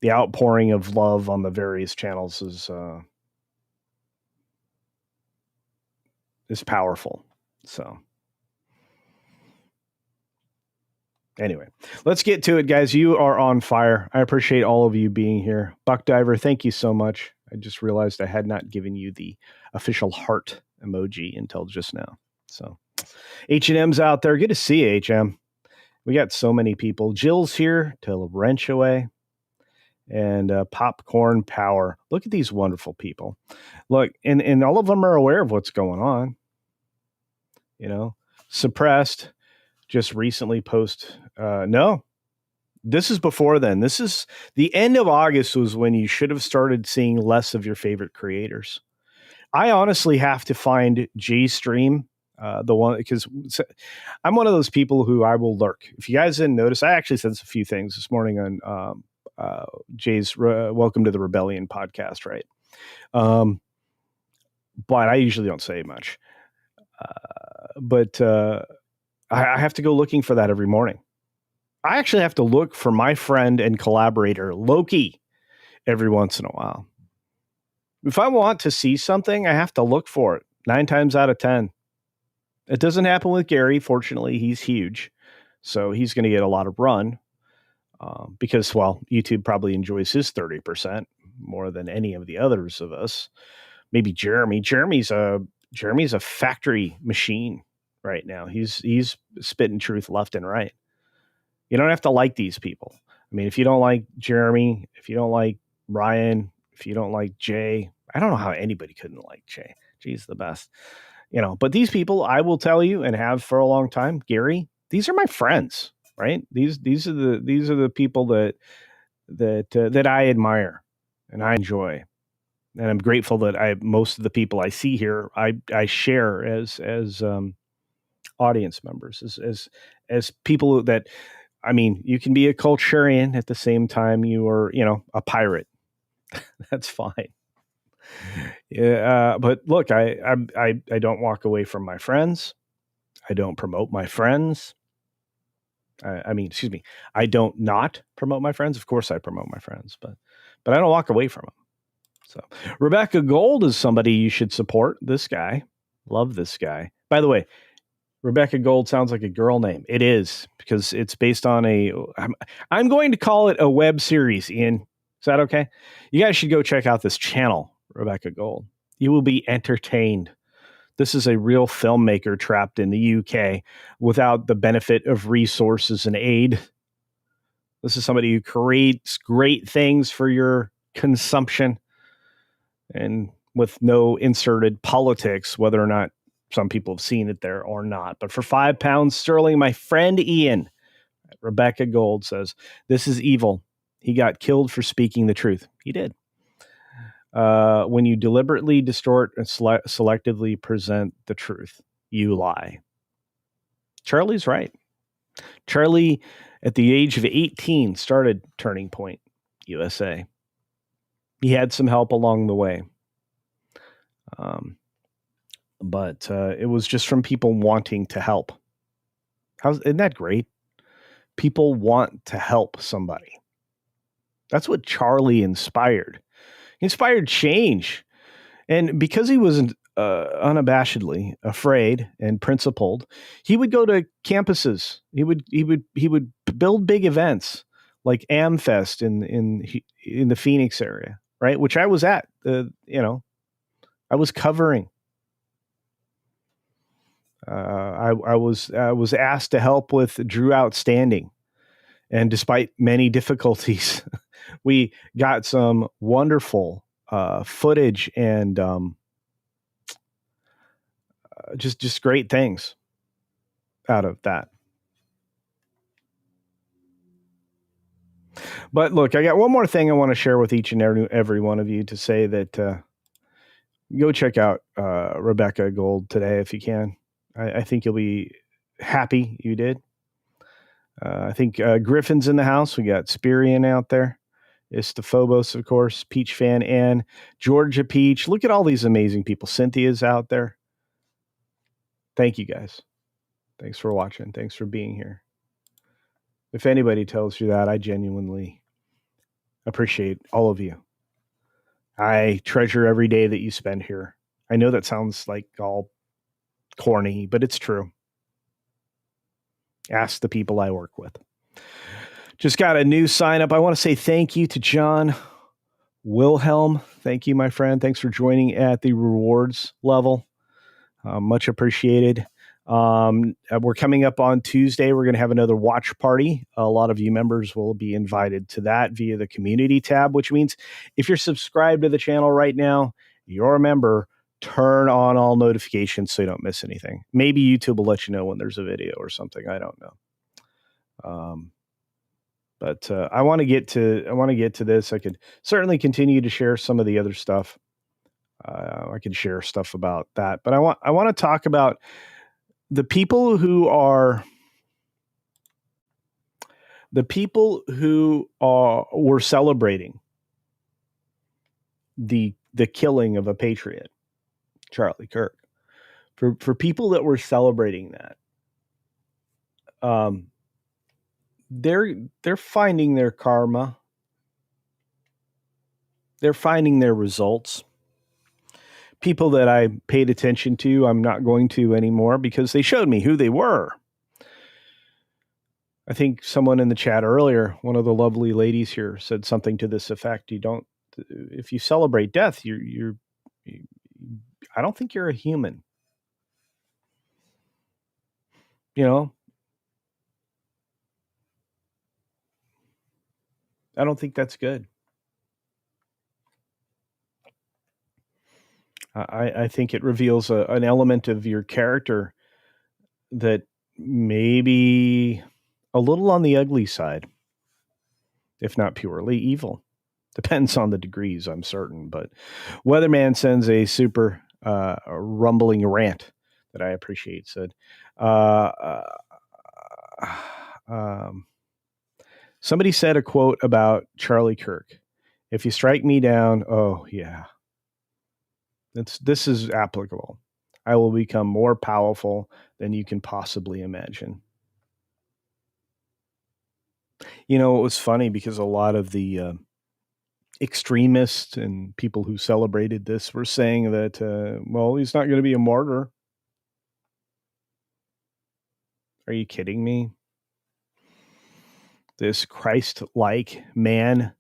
The outpouring of love on the various channels is powerful. So anyway, let's get to it, guys. You are on fire. I appreciate all of you being here. Buck Diver, thank you so much. I just realized I had not given you the official heart emoji until just now. So H&M's out there. Good to see you, H&M. We got so many people. Jill's here to wrench away. And Popcorn Power. Look at these wonderful people. Look, and all of them are aware of what's going on. Suppressed just recently no, this is before then. This is the end of August was when you should have started seeing less of your favorite creators. I honestly have to find Jay's stream, the one, because I'm one of those people who I will lurk. If you guys didn't notice, I actually said a few things this morning on Jay's Welcome to the Rebellion podcast, right? But I usually don't say much. But I have to go looking for that every morning. I actually have to look for my friend and collaborator, Loki, every once in a while. If I want to see something, I have to look for it 9 times out of 10. It doesn't happen with Gary. Fortunately, he's huge. So he's going to get a lot of run because, well, YouTube probably enjoys his 30% more than any of the others of us. Maybe Jeremy. Jeremy's a factory machine right now. He's spitting truth left and right. You don't have to like these people. I mean, if you don't like Jeremy, if you don't like Ryan, if you don't like Jay, I don't know how anybody couldn't like Jay. Jay's the best. But these people, I will tell you, and have for a long time, Gary, these are my friends, right? These are the people that I admire and I enjoy. And I'm grateful that most of the people I see here, I share as audience members, as people that, I mean, you can be a culturian at the same time you are, a pirate. That's fine. Yeah, but look, I don't walk away from my friends. I don't promote my friends. Excuse me. I don't not promote my friends. Of course, I promote my friends, but I don't walk away from them. So Rebecca Gold is somebody you should support. This guy, love this guy. By the way, Rebecca Gold sounds like a girl name. It is, because it's based on I'm going to call it a web series, Ian. Is that okay? You guys should go check out this channel, Rebecca Gold. You will be entertained. This is a real filmmaker trapped in the UK without the benefit of resources and aid. This is somebody who creates great things for your consumption and with no inserted politics, whether or not some people have seen it there or not. But for £5 sterling, my friend Ian, Rebecca Gold, says, this is evil. He got killed for speaking the truth. He did. When you deliberately distort and selectively present the truth, you lie. Charlie's right. Charlie, at the age of 18, started Turning Point USA. He had some help along the way. But it was just from people wanting to help. Isn't that great? People want to help somebody. That's what Charlie inspired. He inspired change. And because he wasn't unabashedly afraid and principled, he would go to campuses. He would build big events like AmFest in the Phoenix area, right? Which I was at. I was covering. I was asked to help with Drew Outstanding, and despite many difficulties, we got some wonderful footage and just great things out of that. But look, I got one more thing I want to share with each and every one of you, to say that go check out Rebecca Gold today if you can. I think you'll be happy you did. I think Griffin's in the house. We got Spirian out there. Istaphobos, of course. Peach Fan Ann. Georgia Peach. Look at all these amazing people. Cynthia's out there. Thank you, guys. Thanks for watching. Thanks for being here. If anybody tells you that, I genuinely appreciate all of you. I treasure every day that you spend here. I know that sounds like all corny, but it's true. Ask the people I work with. Just got a new sign up. I want to say thank you to John Wilhelm. Thank you, my friend. Thanks for joining at the rewards level. Much appreciated. We're coming up on Tuesday. We're going to have another watch party. A lot of you members will be invited to that via the community tab, which means if you're subscribed to the channel right now, you're a member, turn on all notifications so you don't miss anything. Maybe YouTube will let you know when there's a video or something. I don't know. But I want to get to this. I could certainly continue to share some of the other stuff. I could share stuff about that, but I want to talk about the people who were celebrating the killing of a patriot, Charlie Kirk. For people that were celebrating that, they're finding their karma. They're finding their results. People that I paid attention to, I'm not going to anymore because they showed me who they were. I think someone in the chat earlier, one of the lovely ladies here, said something to this effect. If you celebrate death, I don't think you're a human. You know, I don't think that's good. I think it reveals an element of your character that may be a little on the ugly side, if not purely evil. Depends on the degrees, I'm certain. But Weatherman sends a super rumbling rant that I appreciate. Said, somebody said a quote about Charlie Kirk. If you strike me down, oh yeah. This is applicable. I will become more powerful than you can possibly imagine. You know, it was funny because a lot of the extremists and people who celebrated this were saying that, well, he's not going to be a martyr. Are you kidding me? This Christ-like man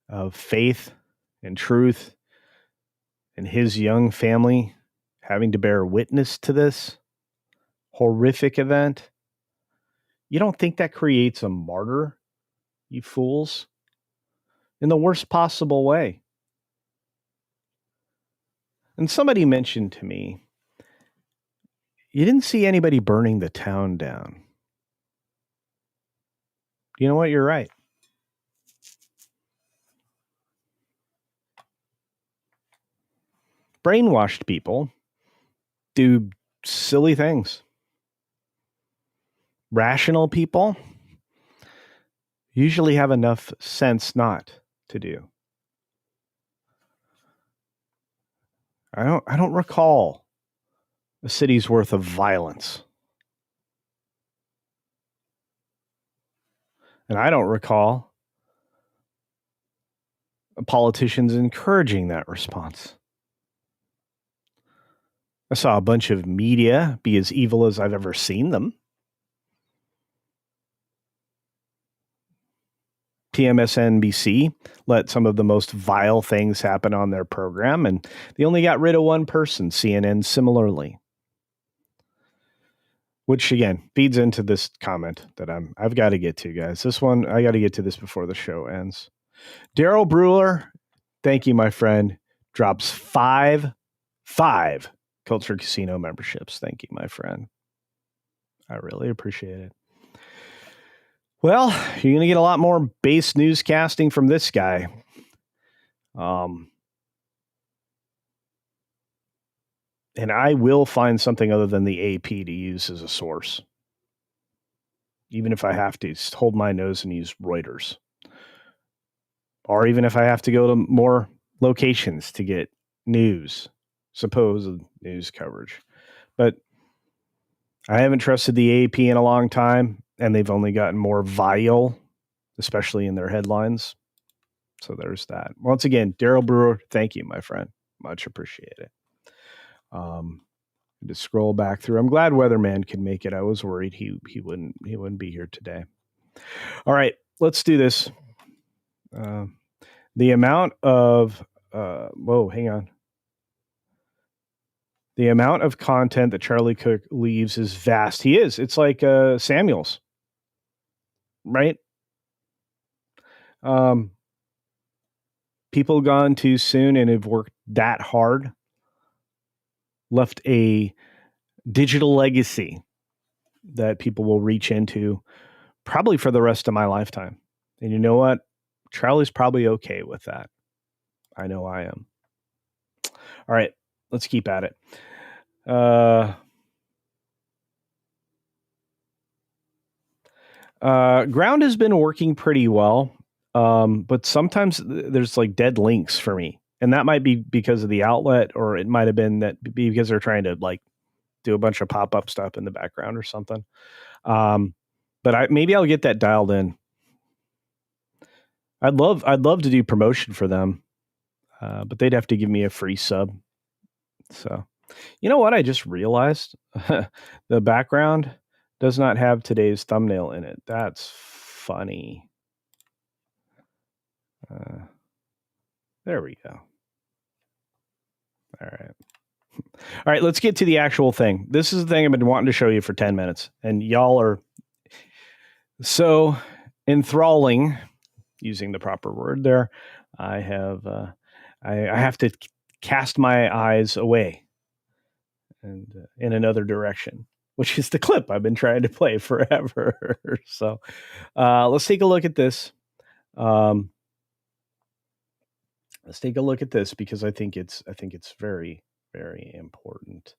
of faith and truth and his young family having to bear witness to this horrific event. You don't think that creates a martyr, you fools? In the worst possible way. And somebody mentioned to me, you didn't see anybody burning the town down. You know what? You're right. Brainwashed people do silly things. Rational people usually have enough sense not to do. I don't recall a city's worth of violence. And I don't recall politicians encouraging that response. I saw a bunch of media be as evil as I've ever seen them. TMSNBC let some of the most vile things happen on their program, and they only got rid of one person, CNN similarly. Which, again, feeds into this comment that I've got to get to, guys. This one, I got to get to this before the show ends. Daryl Brewer, thank you, my friend, drops five Culture Casino memberships. Thank you, my friend. I really appreciate it. Well, you're going to get a lot more base newscasting from this guy. And I will find something other than the AP to use as a source. Even if I have to just hold my nose and use Reuters. Or even if I have to go to more locations to get news, supposed news coverage. But I haven't trusted the AP in a long time, and they've only gotten more vile, especially in their headlines. So there's that. Once again, Daryl Brewer, thank you, my friend. Much appreciated. To scroll back through, I'm glad Weatherman could make it. I was worried he wouldn't be here today. All right, let's do this. The amount of hang on. The amount of content that Charlie Cook leaves is vast. He is. It's like Samuels, right? People gone too soon and have worked that hard, left a digital legacy that people will reach into probably for the rest of my lifetime. And you know what? Charlie's probably okay with that. I know I am. All right, let's keep at it. Ground has been working pretty well, but sometimes there's like dead links for me. And that might be because of the outlet, or it might have been that because they're trying to like do a bunch of pop-up stuff in the background or something. But maybe I'll get that dialed in. I'd love to do promotion for them, but they'd have to give me a free sub. So, you know what? I just realized the background does not have today's thumbnail in it. That's funny. There we go. All right, let's get to the actual thing. This is the thing I've been wanting to show you for 10 minutes, and y'all are so enthralling, using the proper word there. I have to cast my eyes away and in another direction, which is the clip I've been trying to play forever. So let's take a look at this. Let's take a look at this because I think it's very, very important.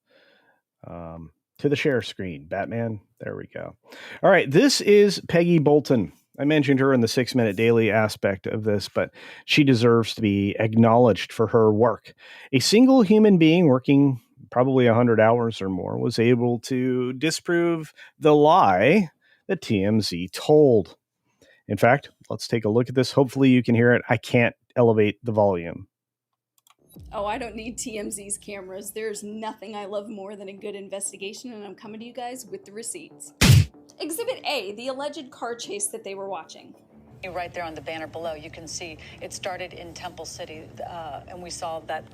To the share screen, Batman. There we go. All right, this is Peggy Bolton. I mentioned her in the 6-minute daily aspect of this, but she deserves to be acknowledged for her work. A single human being working probably 100 hours or more was able to disprove the lie that TMZ told. In fact, let's take a look at this. Hopefully you can hear it. I can't elevate the volume. Oh, I don't need TMZ's cameras. There's nothing I love more than a good investigation, and I'm coming to you guys with the receipts. Exhibit A, the alleged car chase that they were watching. Right there on the banner below, you can see it started in Temple City, and we saw that.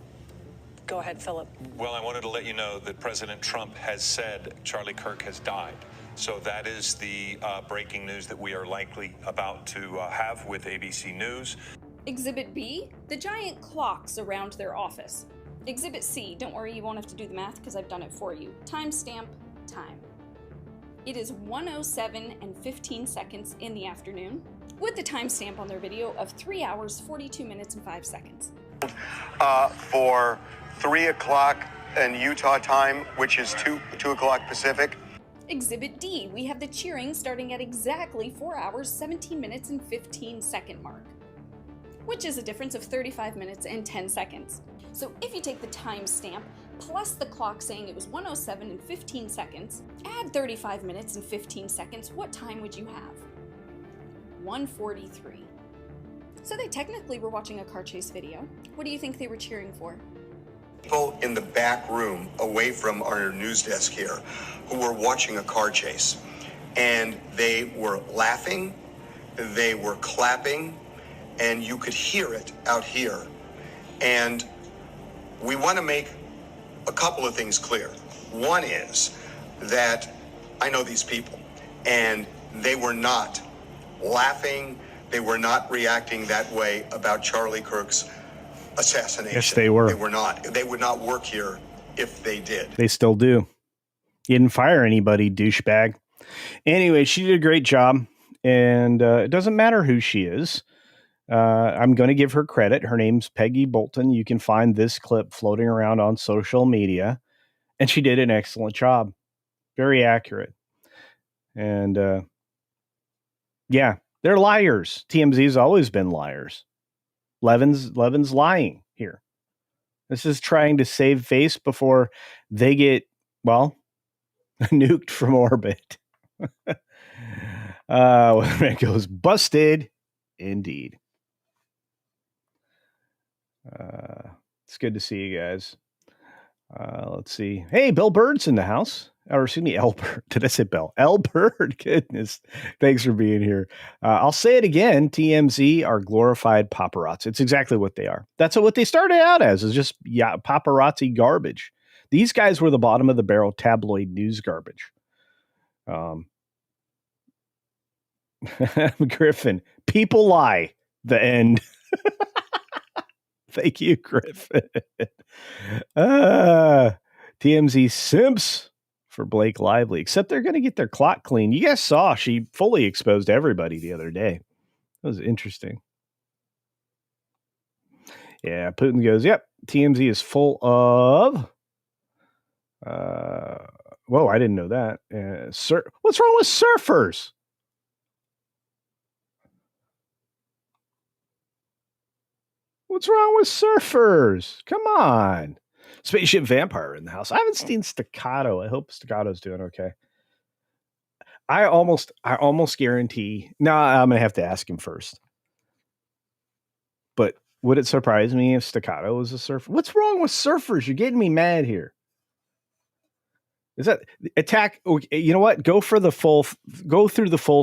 Go ahead, Philip. Well, I wanted to let you know that President Trump has said Charlie Kirk has died. So that is the breaking news that we are likely about to have with ABC News. Exhibit B, the giant clocks around their office. Exhibit C, don't worry, you won't have to do the math because I've done it for you. Timestamp, time. It is 1:07 and 15 seconds in the afternoon, with the timestamp on their video of 3 hours, 42 minutes, and 5 seconds. For 3 o'clock in Utah time, which is 2 o'clock Pacific. Exhibit D, we have the cheering starting at exactly 4 hours, 17 minutes, and 15 second mark, which is a difference of 35 minutes and 10 seconds. So if you take the timestamp plus the clock saying it was 1:07 and 15 seconds, add 35 minutes and 15 seconds, what time would you have? 1:43. So they technically were watching a car chase video. What do you think they were cheering for? People in the back room away from our news desk here who were watching a car chase, and they were laughing, they were clapping, and you could hear it out here. And we want to make a couple of things clear. One is that I know these people, and they were not laughing, they were not reacting that way about Charlie Kirk's assassination. Yes, they were. They were not. They would not work here if they did. They still do. You didn't fire anybody, douchebag. Anyway, she did a great job, and it doesn't matter who she is. I'm going to give her credit. Her name's Peggy Bolton. You can find this clip floating around on social media, and she did an excellent job. Very accurate. And yeah, they're liars. TMZ's always been liars. Levin's lying here. This is trying to save face before they get, well, nuked from orbit. When it goes busted, indeed. It's good to see you guys. Let's see. Hey, Bill Bird's in the house. Or excuse me, L Bird. Did I say Bill? L Bird. Goodness. Thanks for being here. I'll say it again. TMZ are glorified paparazzi. It's exactly what they are. That's what they started out as, is just paparazzi garbage. These guys were the bottom of the barrel tabloid news garbage. Griffin, people lie. The end. Thank you, Griffin. TMZ simps for Blake Lively, except they're going to get their clock clean. You guys saw she fully exposed everybody the other day. That was interesting. Yeah, Putin goes, yep, TMZ is full of... whoa, I didn't know that. What's wrong with surfers? What's wrong with surfers? Come on. Spaceship Vampire in the house. I haven't seen Staccato. I hope Staccato's doing okay. I almost guarantee. No, I'm gonna have to ask him first. But would it surprise me if Staccato was a surfer? What's wrong with surfers? You're getting me mad here. Is that attack? You know what? Go through the full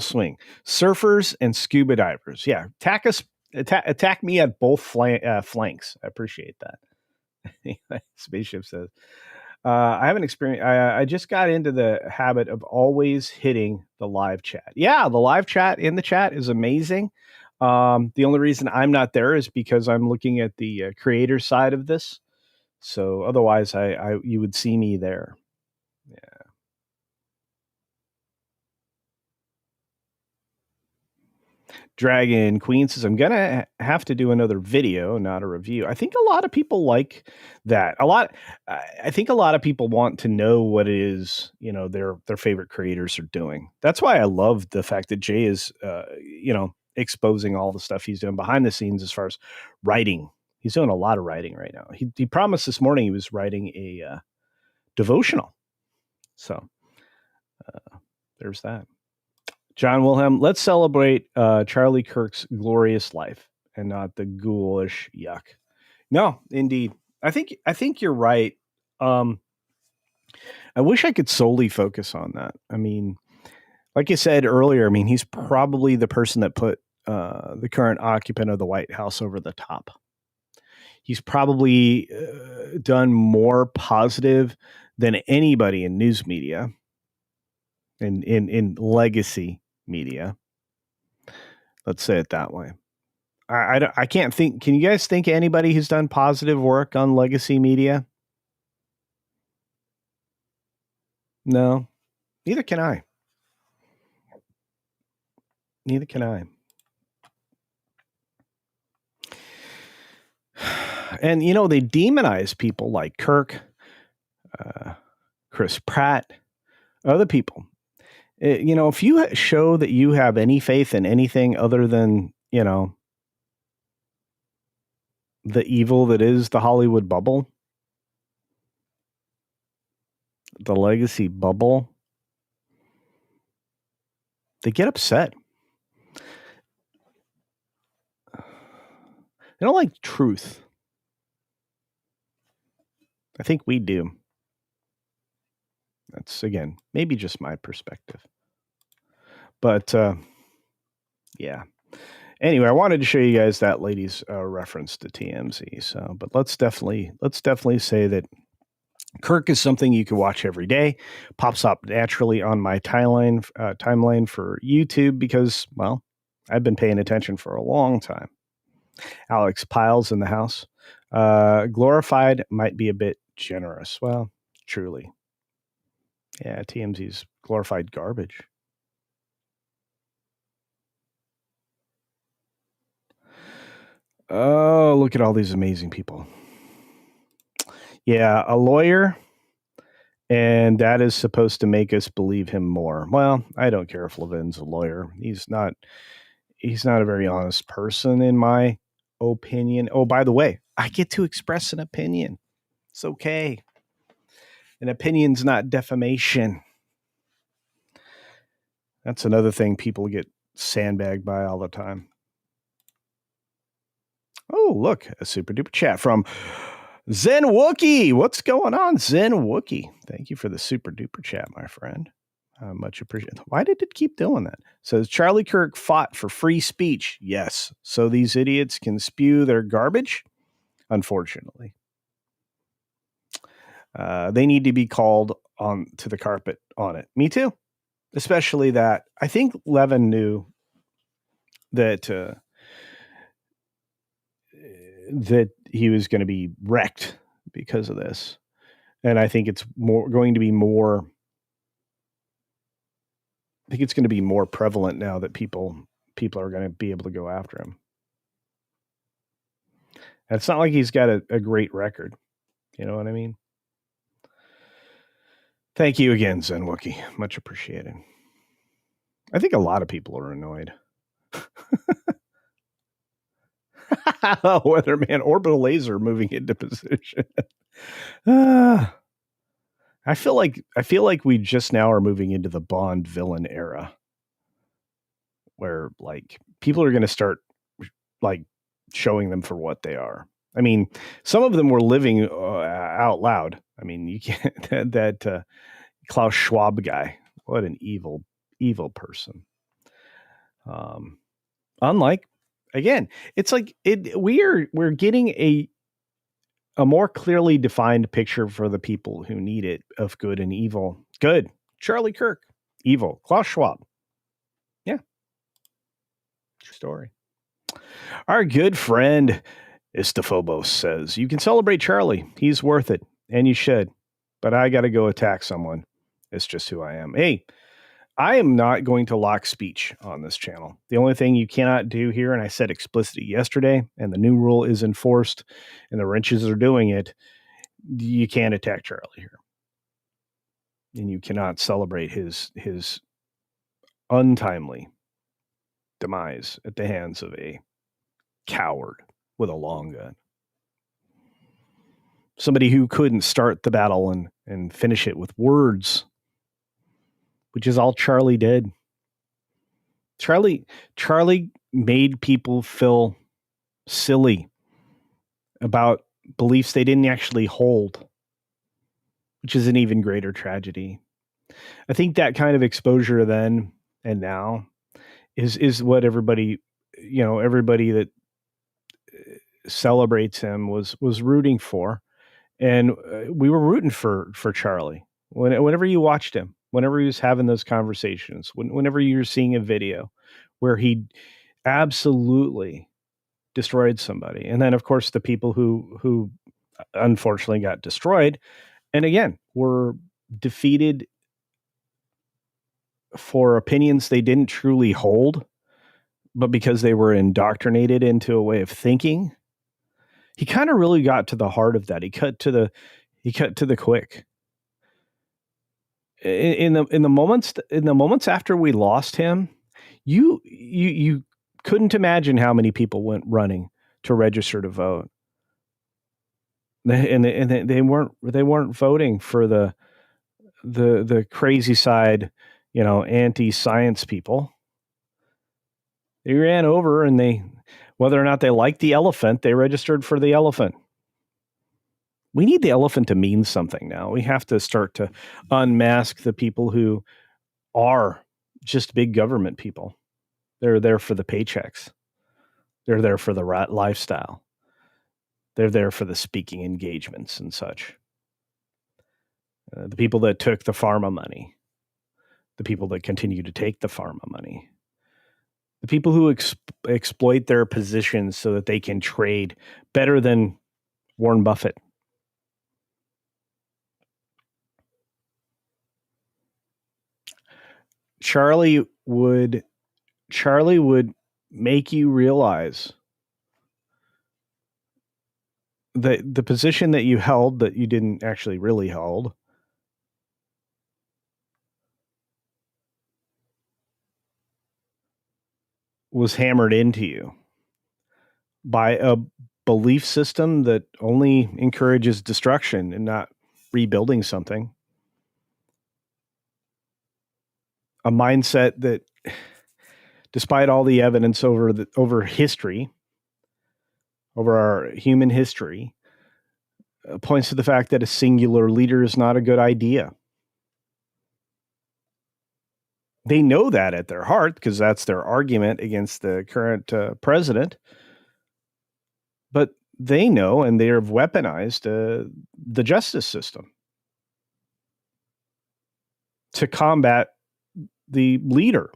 swing. Surfers and scuba divers. Yeah, attack me at both flanks. I appreciate that. Spaceship says, I haven't experienced. I just got into the habit of always hitting the live chat. Yeah, the live chat in the chat is amazing. The only reason I'm not there is because I'm looking at the creator side of this. So otherwise, you would see me there. Yeah. Dragon Queen says, I'm going to have to do another video, not a review. I think a lot of people like that. I think a lot of people want to know what it is, their favorite creators are doing. That's why I love the fact that Jay is, exposing all the stuff he's doing behind the scenes as far as writing. He's doing a lot of writing right now. He promised this morning he was writing a devotional. So there's that. John Wilhelm, let's celebrate Charlie Kirk's glorious life and not the ghoulish yuck. No, indeed. I think you're right. I wish I could solely focus on that. I mean, like I said earlier, he's probably the person that put the current occupant of the White House over the top. He's probably done more positive than anybody in news media and in legacy media. Let's say it that way. I can't think. Can you guys think of anybody who's done positive work on legacy media? No, neither can I. Neither can I. And, they demonize people like Kirk, Chris Pratt, other people. If you show that you have any faith in anything other than, the evil that is the Hollywood bubble, the legacy bubble, they get upset. They don't like truth. I think we do. That's, again, maybe just my perspective. But, yeah. Anyway, I wanted to show you guys that lady's reference to TMZ. So, but let's definitely say that Kirk is something you can watch every day. Pops up naturally on my timeline for YouTube because, well, I've been paying attention for a long time. Alex Piles in the house. Glorified might be a bit generous. Well, truly. Yeah, TMZ's glorified garbage. Oh, look at all these amazing people. Yeah, a lawyer, and that is supposed to make us believe him more. Well, I don't care if Levin's a lawyer. He's not a very honest person, in my opinion. Oh, by the way, I get to express an opinion. It's okay. An opinion's not defamation. That's another thing people get sandbagged by all the time. Oh, look, a super duper chat from Zen Wookie. What's going on, Zen Wookie? Thank you for the super duper chat, my friend. Much appreciated. Why did it keep doing that? Says Charlie Kirk fought for free speech. Yes. So these idiots can spew their garbage? Unfortunately. They need to be called on to the carpet on it. Me too. Especially that I think Levin knew that that he was going to be wrecked because of this. And I think it's going to be more prevalent now that people are going to be able to go after him. And it's not like he's got a great record. You know what I mean? Thank you again, Zen Wookie. Much appreciated. I think a lot of people are annoyed. Weatherman orbital laser moving into position. I feel like we just now are moving into the Bond villain era, where like people are going to start like showing them for what they are. I mean, some of them were living out loud. I mean, you can't that Klaus Schwab guy. What an evil person. Unlike, again, it's like we're getting a more clearly defined picture for the people who need it of good and evil. Good, Charlie Kirk. Evil, Klaus Schwab. Yeah, true story. Our good friend Istophobos says, you can celebrate Charlie. He's worth it, and you should. But I got to go attack someone. It's just who I am. Hey, I am not going to lock speech on this channel. The only thing you cannot do here, and I said explicitly yesterday, and the new rule is enforced, and the wrenches are doing it, you can't attack Charlie here. And you cannot celebrate his untimely demise at the hands of a coward with a long gun. Somebody who couldn't start the battle and finish it with words, which is all Charlie did. Charlie made people feel silly about beliefs they didn't actually hold, which is an even greater tragedy. I think that kind of exposure then and now is what everybody that celebrates him was rooting for. And we were rooting for Charlie. Whenever you watched him, whenever he was having those conversations, whenever you're seeing a video where he absolutely destroyed somebody. And then, of course, the people who unfortunately got destroyed, and again, were defeated for opinions they didn't truly hold, but because they were indoctrinated into a way of thinking. He kind of really got to the heart of that. He cut to the quick. In the moments after we lost him, you couldn't imagine how many people went running to register to vote. And they weren't voting for the crazy side, anti-science people. They ran over and whether or not they liked the elephant, they registered for the elephant. We need the elephant to mean something now. We have to start to unmask the people who are just big government people. They're there for the paychecks. They're there for the lifestyle. They're there for the speaking engagements and such. The people that took the pharma money. The people that continue to take the pharma money. The people who exploit their positions so that they can trade better than Warren Buffett. Charlie would make you realize that the position that you held that you didn't actually really hold was hammered into you by a belief system that only encourages destruction and not rebuilding something. A mindset that, despite all the evidence over history, over our human history, points to the fact that a singular leader is not a good idea. They know that at their heart because that's their argument against the current president. But they know, and they have weaponized the justice system to combat the leader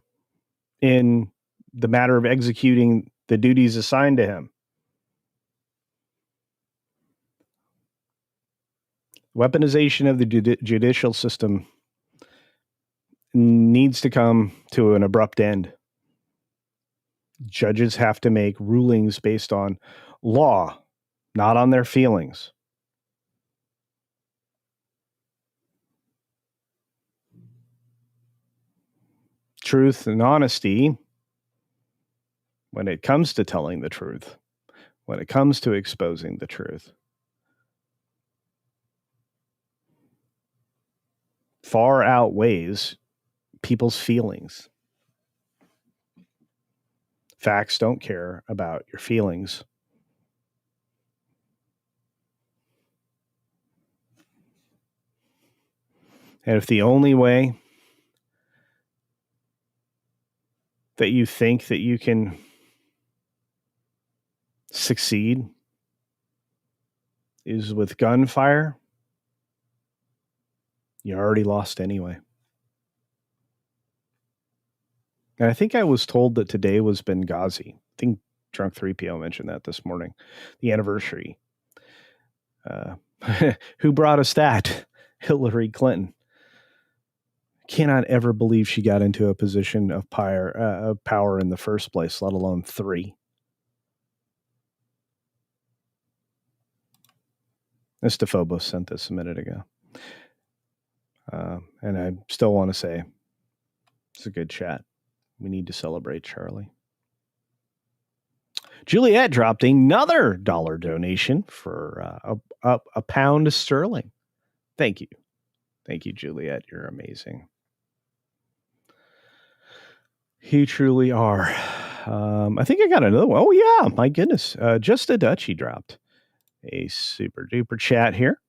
in the matter of executing the duties assigned to him. Weaponization of the judicial system needs to come to an abrupt end. Judges have to make rulings based on law, not on their feelings. Truth and honesty, when it comes to telling the truth, when it comes to exposing the truth, far outweighs people's feelings. Facts don't care about your feelings. And if the only way that you think that you can succeed is with gunfire, you already lost anyway. And I think I was told that today was Benghazi. I think Drunk 3PO mentioned that this morning. The anniversary. Who brought us that? Hillary Clinton. Cannot ever believe she got into a position of power in the first place, let alone 3. Mr. Phobos sent this a minute ago. And I still want to say it's a good chat. We need to celebrate Charlie. Juliet dropped another $1 donation for a pound sterling. Thank you. Thank you, Juliet. You're amazing. You truly are. I think I got another one. Oh, yeah. My goodness. Just a Dutchie dropped a super duper chat here.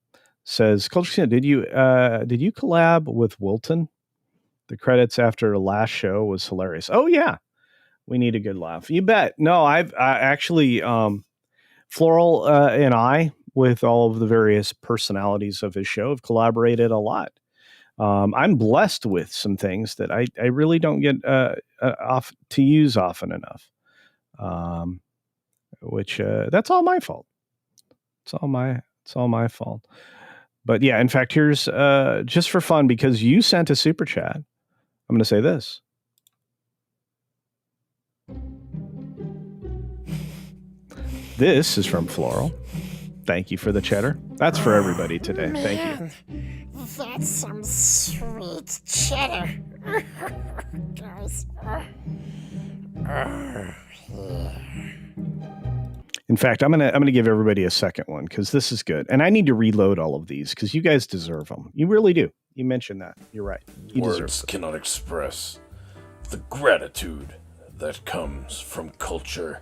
Says, CultureCasino, did you collab with Wilton? The credits after last show was hilarious. Oh, yeah. We need a good laugh. You bet. No, I've actually, Floral and I, with all of the various personalities of his show, have collaborated a lot. I'm blessed with some things that I really don't get off to use often enough. Which that's all my fault. It's all my fault. But yeah, in fact, here's just for fun, because you sent a super chat. I'm going to say this. This is from Floral. Thank you for the cheddar. That's for everybody today. Thank you. That's some sweet cheddar. Guys. Yeah. In fact, I'm gonna give everybody a second one, because this is good, and I need to reload all of these because you guys deserve them. You really do. You mentioned that. You're right. You Words cannot express the gratitude that comes from culture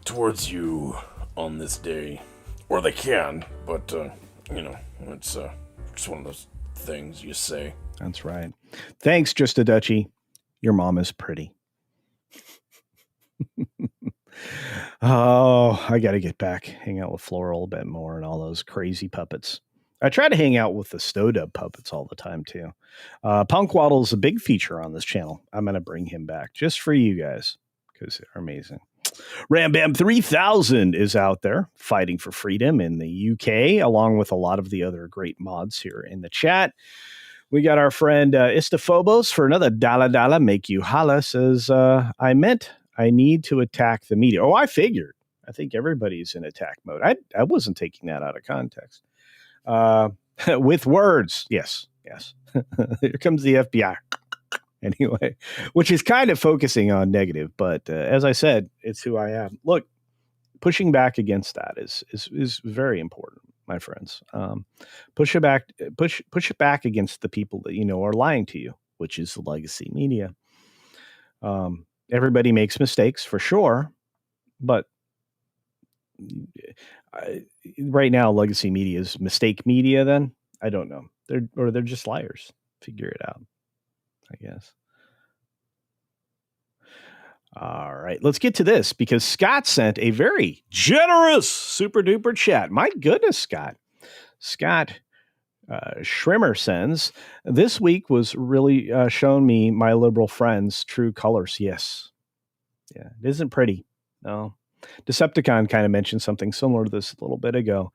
towards you on this day, or they can, but it's one of those things you say. That's right. Thanks, Just a Dutchie. Your mom is pretty. Oh, I got to get back, hang out with Floral a bit more and all those crazy puppets. I try to hang out with the Stodub puppets all the time, too. Punk Waddle is a big feature on this channel. I'm going to bring him back just for you guys, because they're amazing. Ram Bam 3000 is out there fighting for freedom in the UK, along with a lot of the other great mods here in the chat. We got our friend Istaphobos for another $1 make you holla. Says, I need to attack the media. Oh, I figured. I think everybody's in attack mode. I wasn't taking that out of context. With words. Yes. Here comes the FBI. Anyway, which is kind of focusing on negative. But as I said, it's who I am. Look, pushing back against that is very important, my friends. Push it back against the people that you know are lying to you, which is the legacy media. Everybody makes mistakes for sure, but right now, legacy media is mistake media. Then I don't know. They're just liars. Figure it out, I guess. All right, let's get to this, because Scott sent a very generous super duper chat. My goodness, Scott. Schrimmer sends, this week was really shown me my liberal friends' true colors. Yes. Yeah, it isn't pretty. No. Decepticon kind of mentioned something similar to this a little bit ago.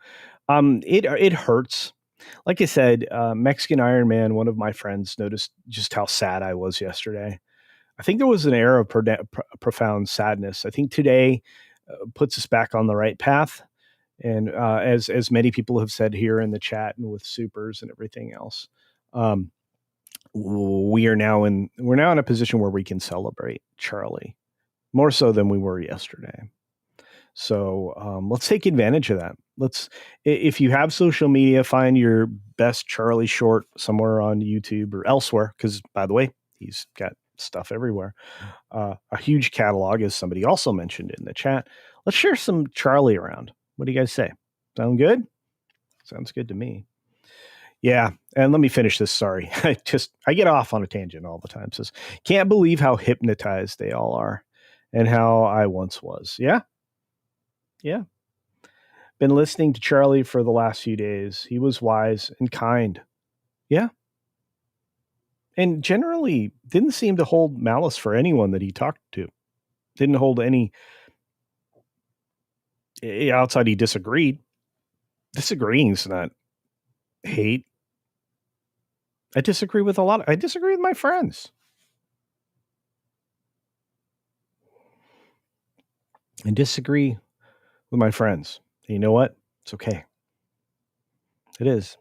It hurts. Like I said, Mexican Iron Man, one of my friends, noticed just how sad I was yesterday. I think there was an era of profound sadness. I think today puts us back on the right path. And as many people have said here in the chat and with supers and everything else, we're now in a position where we can celebrate Charlie more so than we were yesterday. So let's take advantage of that. If you have social media, find your best Charlie short somewhere on YouTube or elsewhere. Because, by the way, he's got stuff everywhere. A huge catalog, as somebody also mentioned in the chat. Let's share some Charlie around. What do you guys say? Sound good? Sounds good to me. Yeah, and let me finish this. Sorry, I get off on a tangent all the time. Says, can't believe how hypnotized they all are, and how I once was. Yeah. Been listening to Charlie for the last few days. He was wise and kind. Yeah. And generally didn't seem to hold malice for anyone that he talked to. Didn't hold any outside he disagreed. Disagreeing is not hate. I disagree with my friends. And disagree with my friends. And you know what? It's okay. It is.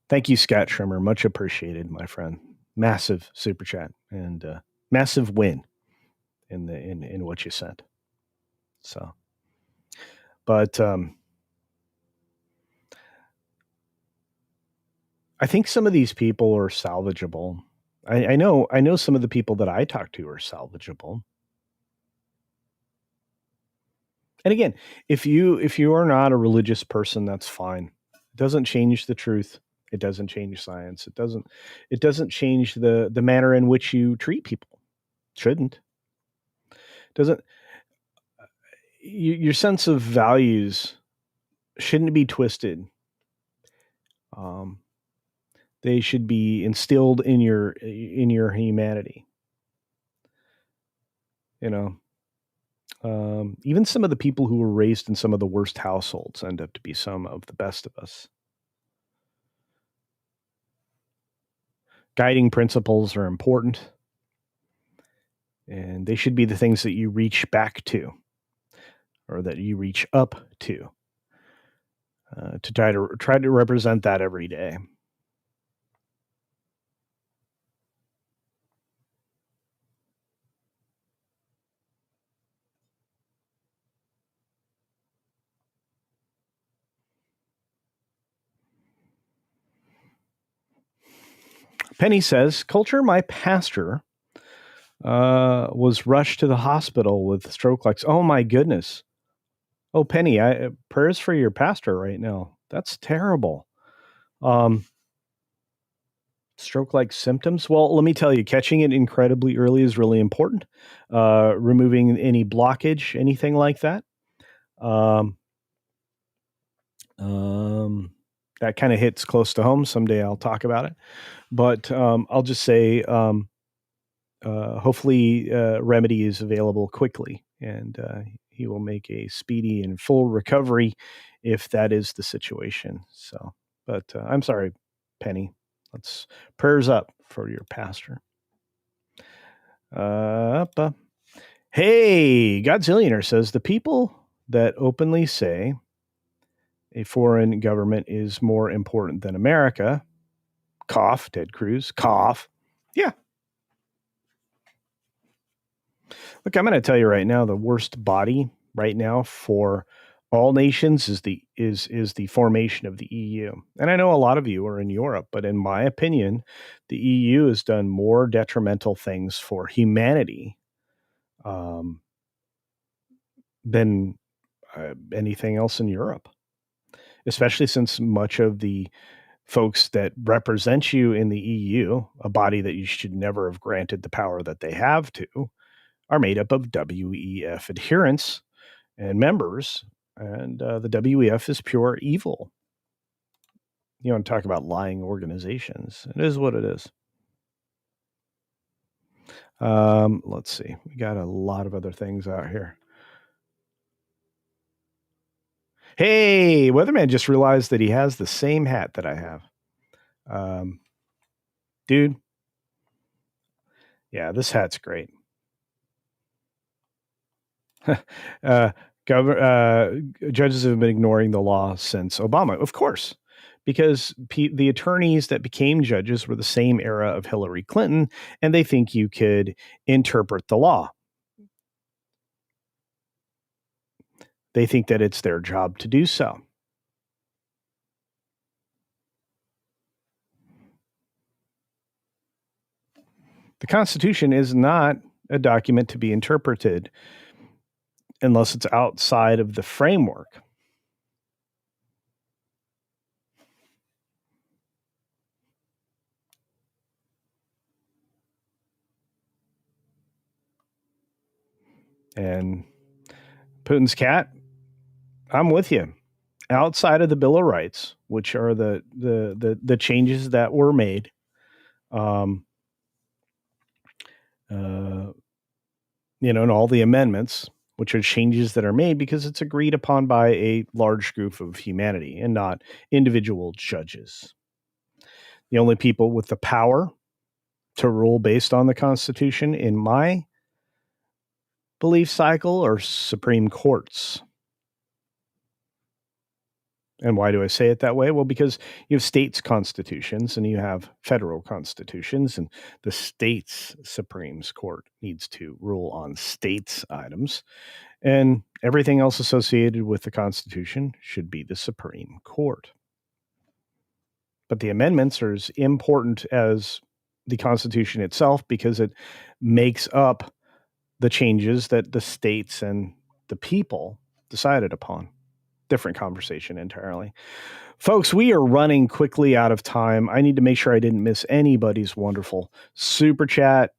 Thank you, Scott Trimmer. Much appreciated, my friend. Massive super chat and massive win in what you sent. So, but I think some of these people are salvageable. I know some of the people that I talk to are salvageable. And again, if you are not a religious person, that's fine. It doesn't change the truth. It doesn't change science. It doesn't change the manner in which you treat people. Shouldn't. Doesn't. Your sense of values shouldn't be twisted. They should be instilled in your humanity. You know. Even some of the people who were raised in some of the worst households end up to be some of the best of us. Guiding principles are important, and they should be the things that you reach back to, or that you reach up to try to represent that every day. Penny says, Culture, my pastor was rushed to the hospital with stroke like. Oh my goodness. Oh, Penny, prayers for your pastor right now. That's terrible. Stroke-like symptoms. Well, let me tell you, catching it incredibly early is really important. Removing any blockage, anything like that. That kind of hits close to home. Someday I'll talk about it. But I'll just say, hopefully, remedy is available quickly, and he will make a speedy and full recovery if that is the situation. So, but I'm sorry, Penny. Let's prayers up for your pastor. Hey, Godzillionaire says the people that openly say a foreign government is more important than America. Cough, Ted Cruz. Cough. Yeah. Look, I'm going to tell you right now, the worst body right now for all nations is the formation of the EU. And I know a lot of you are in Europe, but in my opinion, the EU has done more detrimental things for humanity than anything else in Europe, especially since much of the folks that represent you in the EU, a body that you should never have granted the power that they have to, are made up of WEF adherents and members. And the WEF is pure evil. You want to talk about lying organizations. It is what it is. Let's see. We got a lot of other things out here. Hey, Weatherman just realized that he has the same hat that I have. Dude. Yeah, this hat's great. Judges have been ignoring the law since Obama, of course, because the attorneys that became judges were the same era of Hillary Clinton, and they think you could interpret the law. they think that it's their job to do so. The Constitution is not a document to be interpreted unless it's outside of the framework. And Putin's cat, I'm with you. Outside of the Bill of Rights, which are the changes that were made, and all the amendments, which are changes that are made because it's agreed upon by a large group of humanity and not individual judges. The only people with the power to rule based on the Constitution, in my belief cycle, are Supreme Courts. And why do I say it that way? Well, because you have states' constitutions and you have federal constitutions, and the state's Supreme Court needs to rule on states' items, and everything else associated with the Constitution should be the Supreme Court. But the amendments are as important as the Constitution itself because it makes up the changes that the states and the people decided upon. Different conversation entirely. Folks, we are running quickly out of time. I need to make sure I didn't miss anybody's wonderful super chat,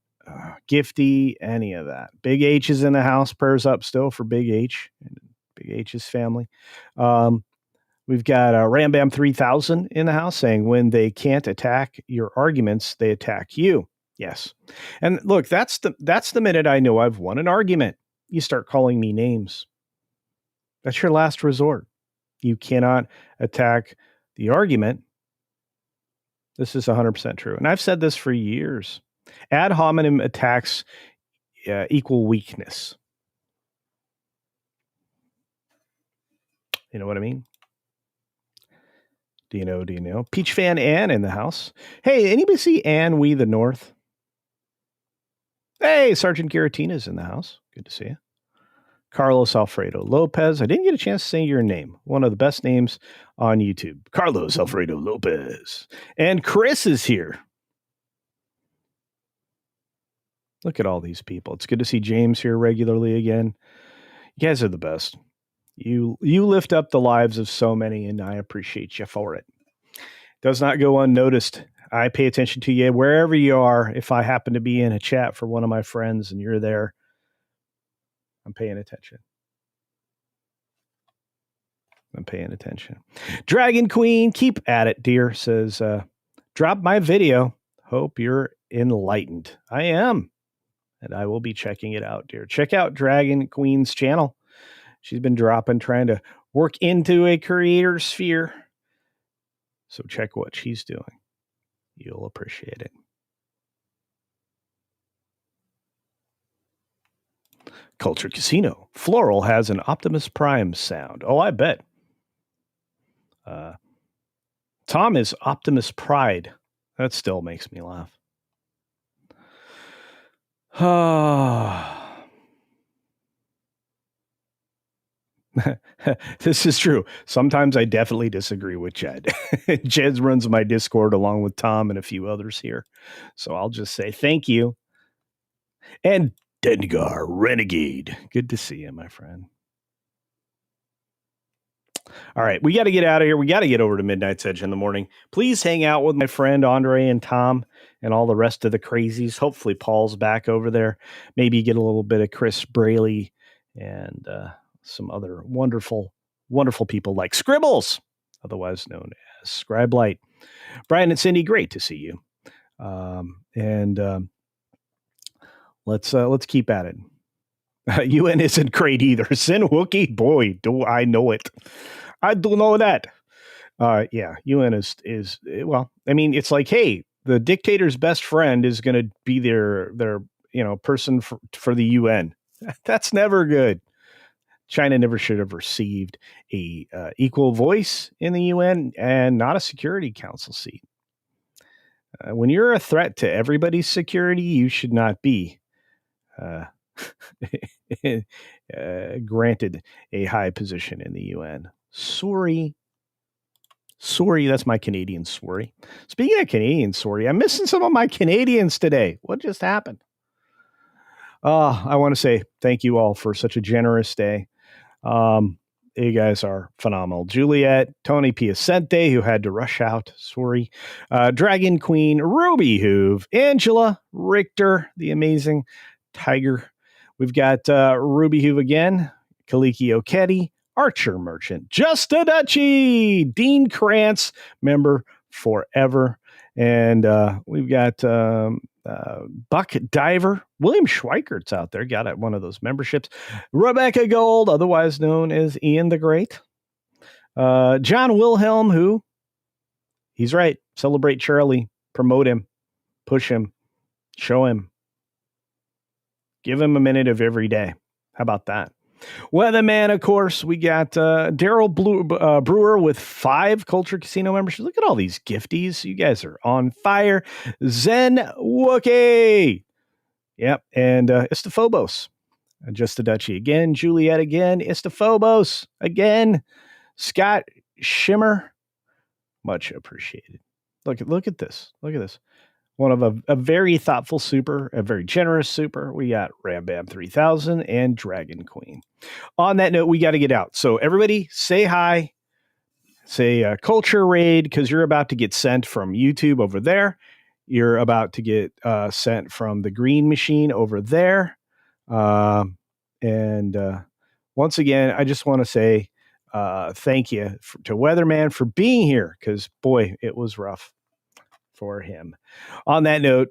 gifty, any of that. Big H is in the house. Prayers up still for Big H and Big H's family. We've got Rambam 3000 in the house saying, when they can't attack your arguments, they attack you. Yes. And look, that's the minute I know I've won an argument. You start calling me names. That's your last resort. You cannot attack the argument. This is 100% true. And I've said this for years. Ad hominem attacks equal weakness. You know what I mean? Do you know? Peach fan Ann in the house. Hey, anybody see Ann We the North? Hey, Sergeant Giratina's in the house. Good to see you. Carlos Alfredo Lopez. I didn't get a chance to say your name. One of the best names on YouTube. Carlos Alfredo Lopez. And Chris is here. Look at all these people. It's good to see James here regularly again. You guys are the best. You lift up the lives of so many, and I appreciate you for it. Does not go unnoticed. I pay attention to you wherever you are. If I happen to be in a chat for one of my friends and you're there, I'm paying attention. Dragon Queen, keep at it, dear, says, drop my video. Hope you're enlightened. I am. And I will be checking it out, dear. Check out Dragon Queen's channel. She's been trying to work into a creator sphere. So check what she's doing. You'll appreciate it. Culture Casino. Floral has an Optimus Prime sound. Oh, I bet. Tom is Optimus Pride. That still makes me laugh. This is true. Sometimes I definitely disagree with Jed. Jed runs my Discord along with Tom and a few others here. So I'll just say thank you. And Dengar Renegade. Good to see you, my friend. All right, we got to get out of here. We got to get over to Midnight's Edge in the morning. Please hang out with my friend Andre and Tom and all the rest of the crazies. Hopefully Paul's back over there. Maybe get a little bit of Chris Braley and some other wonderful, wonderful people like Scribbles, otherwise known as Scribe Light. Brian and Cindy, great to see you. Let's keep at it. UN isn't great either. Sin Wookie, boy, do I know it. I do know that. Yeah, UN is well. I mean, it's like, hey, the dictator's best friend is going to be their person for the UN. That's never good. China never should have received a equal voice in the UN and not a Security Council seat. When you're a threat to everybody's security, you should not be granted a high position in the UN. Sorry, that's my Canadian sorry. Speaking of Canadian sorry, I'm missing some of my Canadians today. What just happened? I want to say thank you all for such a generous day. You guys are phenomenal. Juliet, Tony Piacente, who had to rush out. Sorry. Dragon Queen, Ruby Hoove, Angela, Richter, the amazing Tiger. We've got Ruby Hoove again, Kaliki Okedi, Archer Merchant, Justa Dutchy, Dean Krantz, member forever. And we've got Buck Diver, William Schweikert's out there, got one of those memberships. Rebecca Gold, otherwise known as Ian the Great. John Wilhelm, who, he's right, celebrate Charlie, promote him, push him, show him. Give him a minute of every day. How about that? Weatherman, of course, we got Daryl Brewer with 5 Culture Casino memberships. Look at all these gifties. You guys are on fire. Zen Wookie. Yep. And Istophobos. Just a Dutchie again. Juliet again. Istophobos again. Scott Shimmer. Much appreciated. Look at this. Look at this. One of a very thoughtful super, a very generous super. We got Ram Bam 3000 and Dragon Queen. On that note, we got to get out. So everybody say hi, say culture raid, because you're about to get sent from YouTube over there. You're about to get sent from the green machine over there. And once again, I just want to say thank you to Weatherman for being here, because boy, it was rough for him. On that note,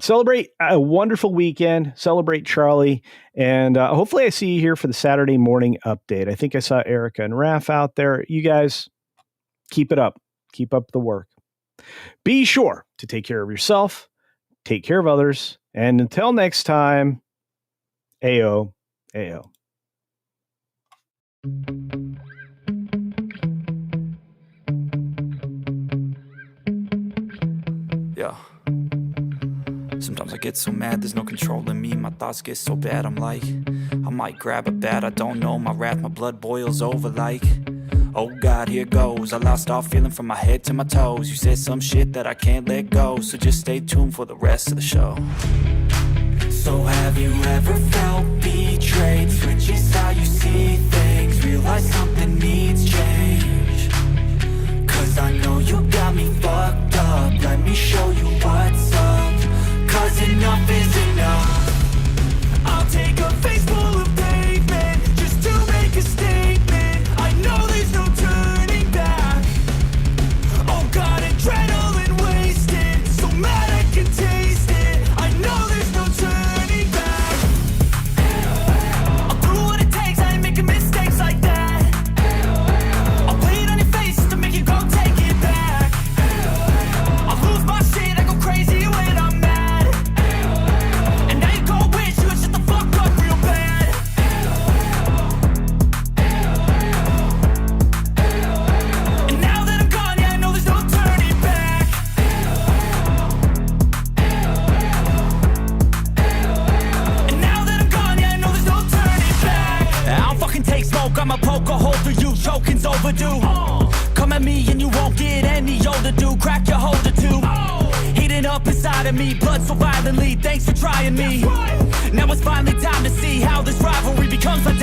celebrate a wonderful weekend, celebrate Charlie, and hopefully I see you here for the Saturday morning update. I think I saw Erica and Raph out there. You guys keep it up. Keep up the work. Be sure to take care of yourself, take care of others, and until next time, Ayo, Ayo. Yeah. Sometimes I get so mad, there's no controlling me. My thoughts get so bad, I'm like, I might grab a bat, I don't know. My wrath, my blood boils over like, oh God, here goes. I lost all feeling from my head to my toes. You said some shit that I can't let go, so just stay tuned for the rest of the show. So have you ever felt betrayed? Switches how you see things, realize something needs change. Cause I know you got me fucked up, let me show you what's up. Cause enough is enough. I'll take a face full of pavement just to make a statement. I know there's no turning back. Oh God, adrenaline wasted, so mad I can taste it. I know there's no turning back. I'll do what it takes, I ain't making mistakes like that. I'll play it on your face to make you go take it back. I'll lose my shit, I go crazy when I'm mad. And now you go wish you would shut the fuck up real bad. And now that I'm gone, yeah, I know there's no turning back. And now that I'm gone, yeah, I know there's no turning back. I don't fucking take smoke, I'ma poke a hole through you, choking's overdue. Come at me and you won't get any older, dude. Crack your holder too. Heating up inside of me, blood so violently. Thanks for trying me. Now it's finally time to see how this rivalry becomes like